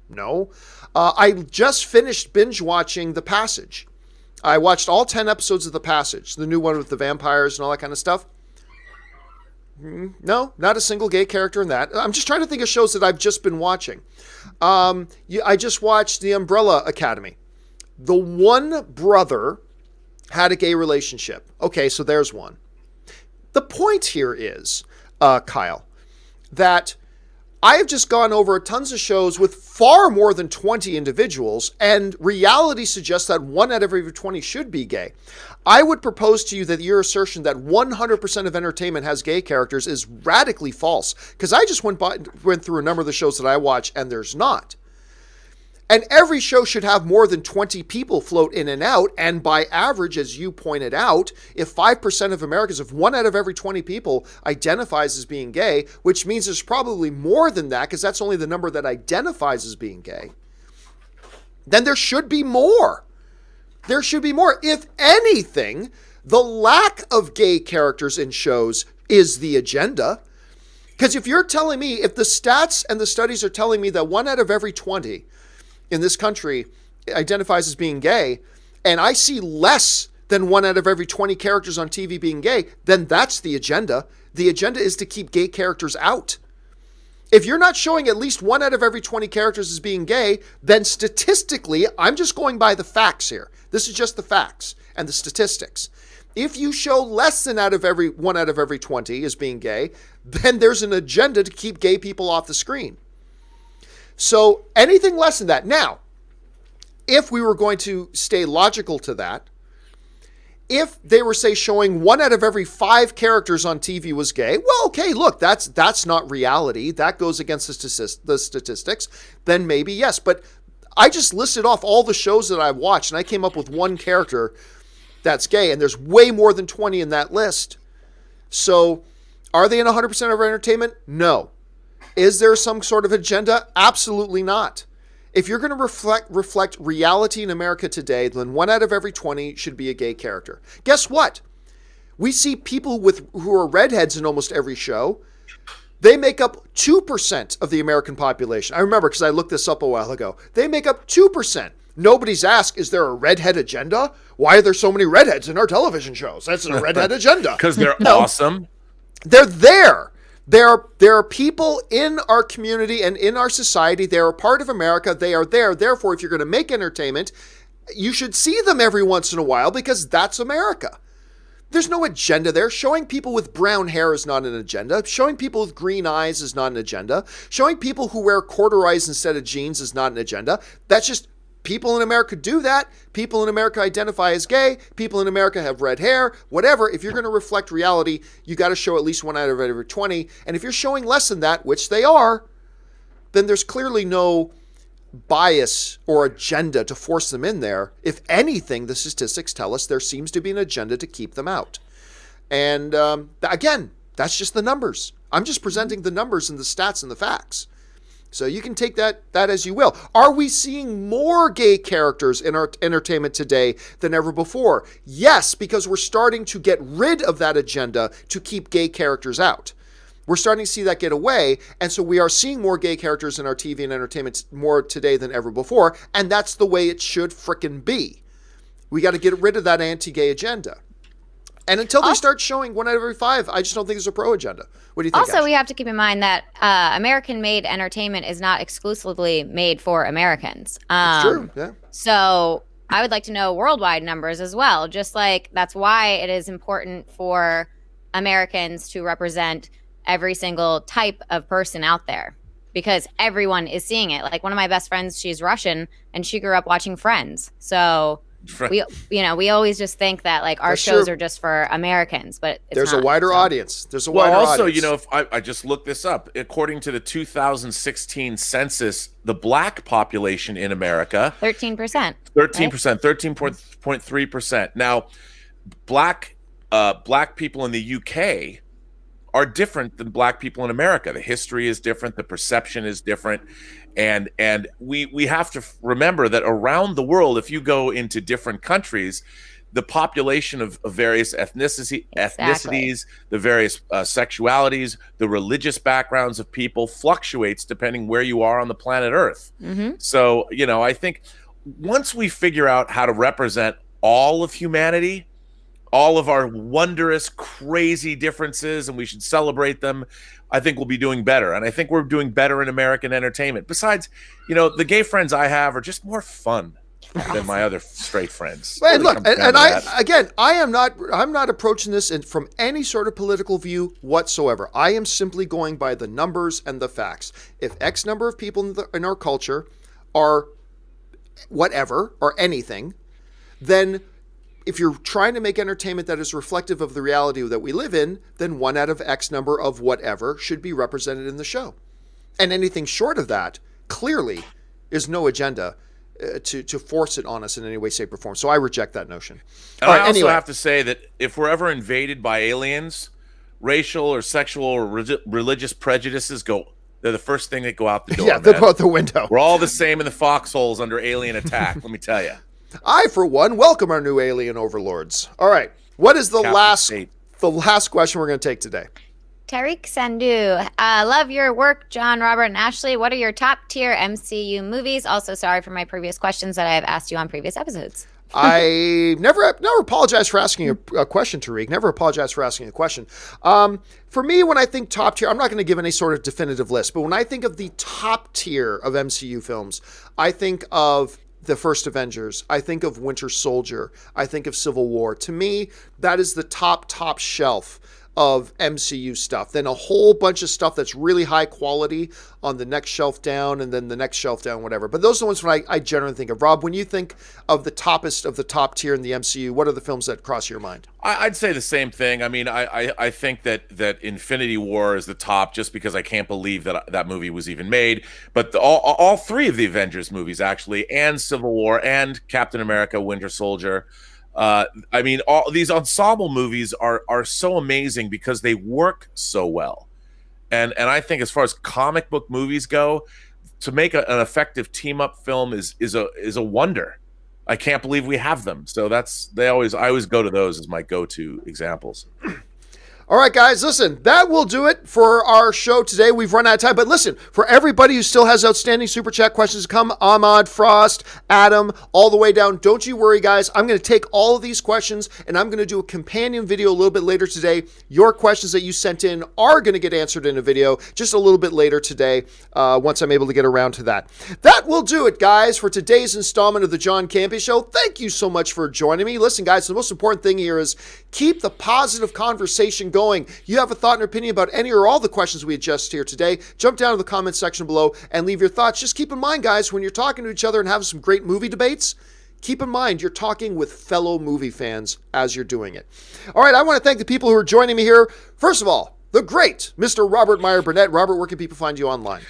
No. I just finished binge watching The Passage. I watched all 10 episodes of The Passage, the new one with the vampires and all that kind of stuff. No, not a single gay character in that. I'm just trying to think of shows that I've just been watching. I just watched The Umbrella Academy. The one brother had a gay relationship. Okay, so there's one. The point here is, Kyle, that I have just gone over tons of shows with far more than 20 individuals, and reality suggests that 1 out of every 20 should be gay. I would propose to you that your assertion that 100% of entertainment has gay characters is radically false, because I just went through a number of the shows that I watch, and there's not. And every show should have more than 20 people float in and out. And by average, as you pointed out, if 5% of Americans, if 1 out of every 20 people identifies as being gay, which means there's probably more than that, because that's only the number that identifies as being gay, then there should be more. There should be more. If anything, the lack of gay characters in shows is the agenda. Because if you're telling me, if the stats and the studies are telling me that 1 out of every 20 in this country identifies as being gay, and I see less than 1 out of every 20 characters on TV being gay, then that's the agenda. The agenda is to keep gay characters out. If you're not showing at least 1 out of every 20 characters as being gay, then statistically, I'm just going by the facts here. This is just the facts and the statistics. If you show less than 1 out of every 20 as being gay, then there's an agenda to keep gay people off the screen. So anything less than that. Now, if we were going to stay logical to that, if they were, say, showing 1 out of every 5 characters on TV was gay, well, okay, look, that's not reality. That goes against the statistics. Then maybe yes. But I just listed off all the shows that I've watched, and I came up with 1 character that's gay, and there's way more than 20 in that list. So are they in 100% of our entertainment? No. Is there some sort of agenda? Absolutely not. If you're going to reflect reality in America today, then 1 out of every 20 should be a gay character. Guess what? We see people who are redheads in almost every show. They make up 2% of the American population. I remember because I looked this up a while ago. They make up 2%. Nobody's asked, is there a redhead agenda? Why are there so many redheads in our television shows? That's a redhead agenda. Because they're awesome. They're there. There are people in our community and in our society. They're a part of America. They are there. Therefore, if you're going to make entertainment, you should see them every once in a while because that's America. There's no agenda there. Showing people with brown hair is not an agenda. Showing people with green eyes is not an agenda. Showing people who wear corduroys instead of jeans is not an agenda. That's just people in America do that. People in America identify as gay. People in America have red hair, whatever. If you're going to reflect reality, you got to show at least 1 out of every 20. And if you're showing less than that, which they are, then there's clearly no bias or agenda to force them in there. If anything, the statistics tell us there seems to be an agenda to keep them out. And again, that's just the numbers. I'm just presenting the numbers and the stats and the facts. So you can take that as you will. Are we seeing more gay characters in our entertainment today than ever before? Yes, because we're starting to get rid of that agenda to keep gay characters out. We're starting to see that get away, and so we are seeing more gay characters in our TV and entertainment more today than ever before, and that's the way it should frickin' be. We got to get rid of that anti-gay agenda. And until they start showing 1 out of every 5, I just don't think there's a pro agenda. What do you think? Also, Ash? we have to keep in mind that American-made entertainment is not exclusively made for Americans. It's true, yeah. So I would like to know worldwide numbers as well. Just like that's why it is important for Americans to represent every single type of person out there, because everyone is seeing it. Like one of my best friends, she's Russian, and she grew up watching Friends. So we always just think that like our shows are just for Americans, but there's a wider audience. There's a well, wider also, audience. if I just looked this up, according to the 2016 census, the black population in America, 13%. 13%, 13.3%. Now, black people in the UK are different than black people in America. The history is different. The perception is different. And we have to remember that around the world, if you go into different countries, the population of various ethnicities, the various sexualities, the religious backgrounds of people fluctuates depending where you are on the planet Earth. Mm-hmm. So, I think once we figure out how to represent all of humanity, all of our wondrous, crazy differences, and we should celebrate them, I think we'll be doing better. And I think we're doing better in American entertainment. Besides, the gay friends I have are just more fun than my other straight friends. And look, I'm not approaching this from any sort of political view whatsoever. I am simply going by the numbers and the facts. If X number of people in our culture are whatever or anything, then if you're trying to make entertainment that is reflective of the reality that we live in, then 1 out of X number of whatever should be represented in the show. And anything short of that, clearly, is no agenda to force it on us in any way, shape, or form. So I reject that notion. And I also have to say that if we're ever invaded by aliens, racial or sexual or religious prejudices they're the first thing that go out the door. Yeah, they're out the window. We're all the same in the foxholes under alien attack, let me tell you. I, for one, welcome our new alien overlords. All right. What is the last question we're going to take today? Tariq Sandhu, love your work, John, Robert, and Ashley. What are your top tier MCU movies? Also, sorry for my previous questions that I have asked you on previous episodes. I never apologize for asking a question, Tariq. Never apologize for asking a question. For me, when I think top tier, I'm not going to give any sort of definitive list, but when I think of the top tier of MCU films, I think of the first Avengers. I think of Winter Soldier. I think of Civil War. To me, that is the top shelf of MCU stuff. Then a whole bunch of stuff that's really high quality on the next shelf down, and then the next shelf down, whatever. But those are the ones when I generally think of. Rob, when you think of the toppest of the top tier in the MCU, what are the films that cross your mind? I'd say the same thing. I mean, I think that Infinity War is the top just because I can't believe that movie was even made. But all 3 of the Avengers movies, actually, and Civil War and Captain America, Winter Soldier, I mean, all these ensemble movies are so amazing because they work so well. And I think as far as comic book movies go, to make an effective team up film is a wonder. I can't believe we have them. So I always go to those as my go-to examples. All right, guys, listen, that will do it for our show today. We've run out of time, but listen, for everybody who still has outstanding Super Chat questions to come, Ahmad, Frost, Adam, all the way down, don't you worry, guys. I'm going to take all of these questions, and I'm going to do a companion video a little bit later today. Your questions that you sent in are going to get answered in a video just a little bit later today, once I'm able to get around to that. That will do it, guys, for today's installment of the John Campea Show. Thank you so much for joining me. Listen, guys, the most important thing here is keep the positive conversation going. You have a thought and opinion about any or all the questions we addressed here today, jump down to the comment section below and leave your thoughts. Just keep in mind, guys, when you're talking to each other and having some great movie debates, keep in mind you're talking with fellow movie fans as you're doing it. All right, I want to thank the people who are joining me here. First of all, the great Mr. Robert Meyer Burnett. Robert, where can people find you online?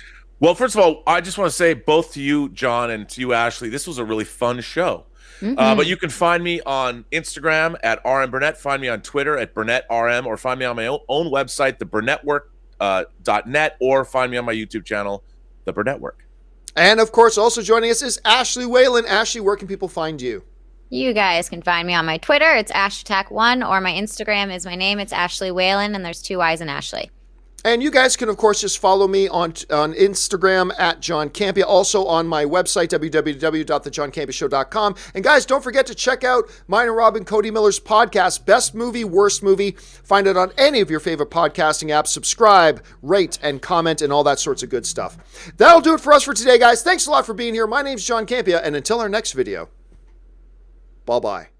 Well, first of all, I just want to say both to you, John, and to you, Ashley, this was a really fun show. But you can find me on Instagram at RM Burnett, find me on Twitter at BurnettRM, or find me on my own website, theburnettwork.net, or find me on my YouTube channel, The Burnett Work. And of course, also joining us is Ashley Whalen. Ashley, where can people find you? You guys can find me on my Twitter. It's AshAttack1, or my Instagram is my name. It's Ashley Whalen, and there's 2 Y's in Ashley. And you guys can, of course, just follow me on Instagram at John Campea, also on my website, www.thejohncampeashow.com. And guys, don't forget to check out mine and Robin Cody Miller's podcast, Best Movie, Worst Movie. Find it on any of your favorite podcasting apps. Subscribe, rate, and comment, and all that sorts of good stuff. That'll do it for us for today, guys. Thanks a lot for being here. My name's John Campea, and until our next video, bye-bye.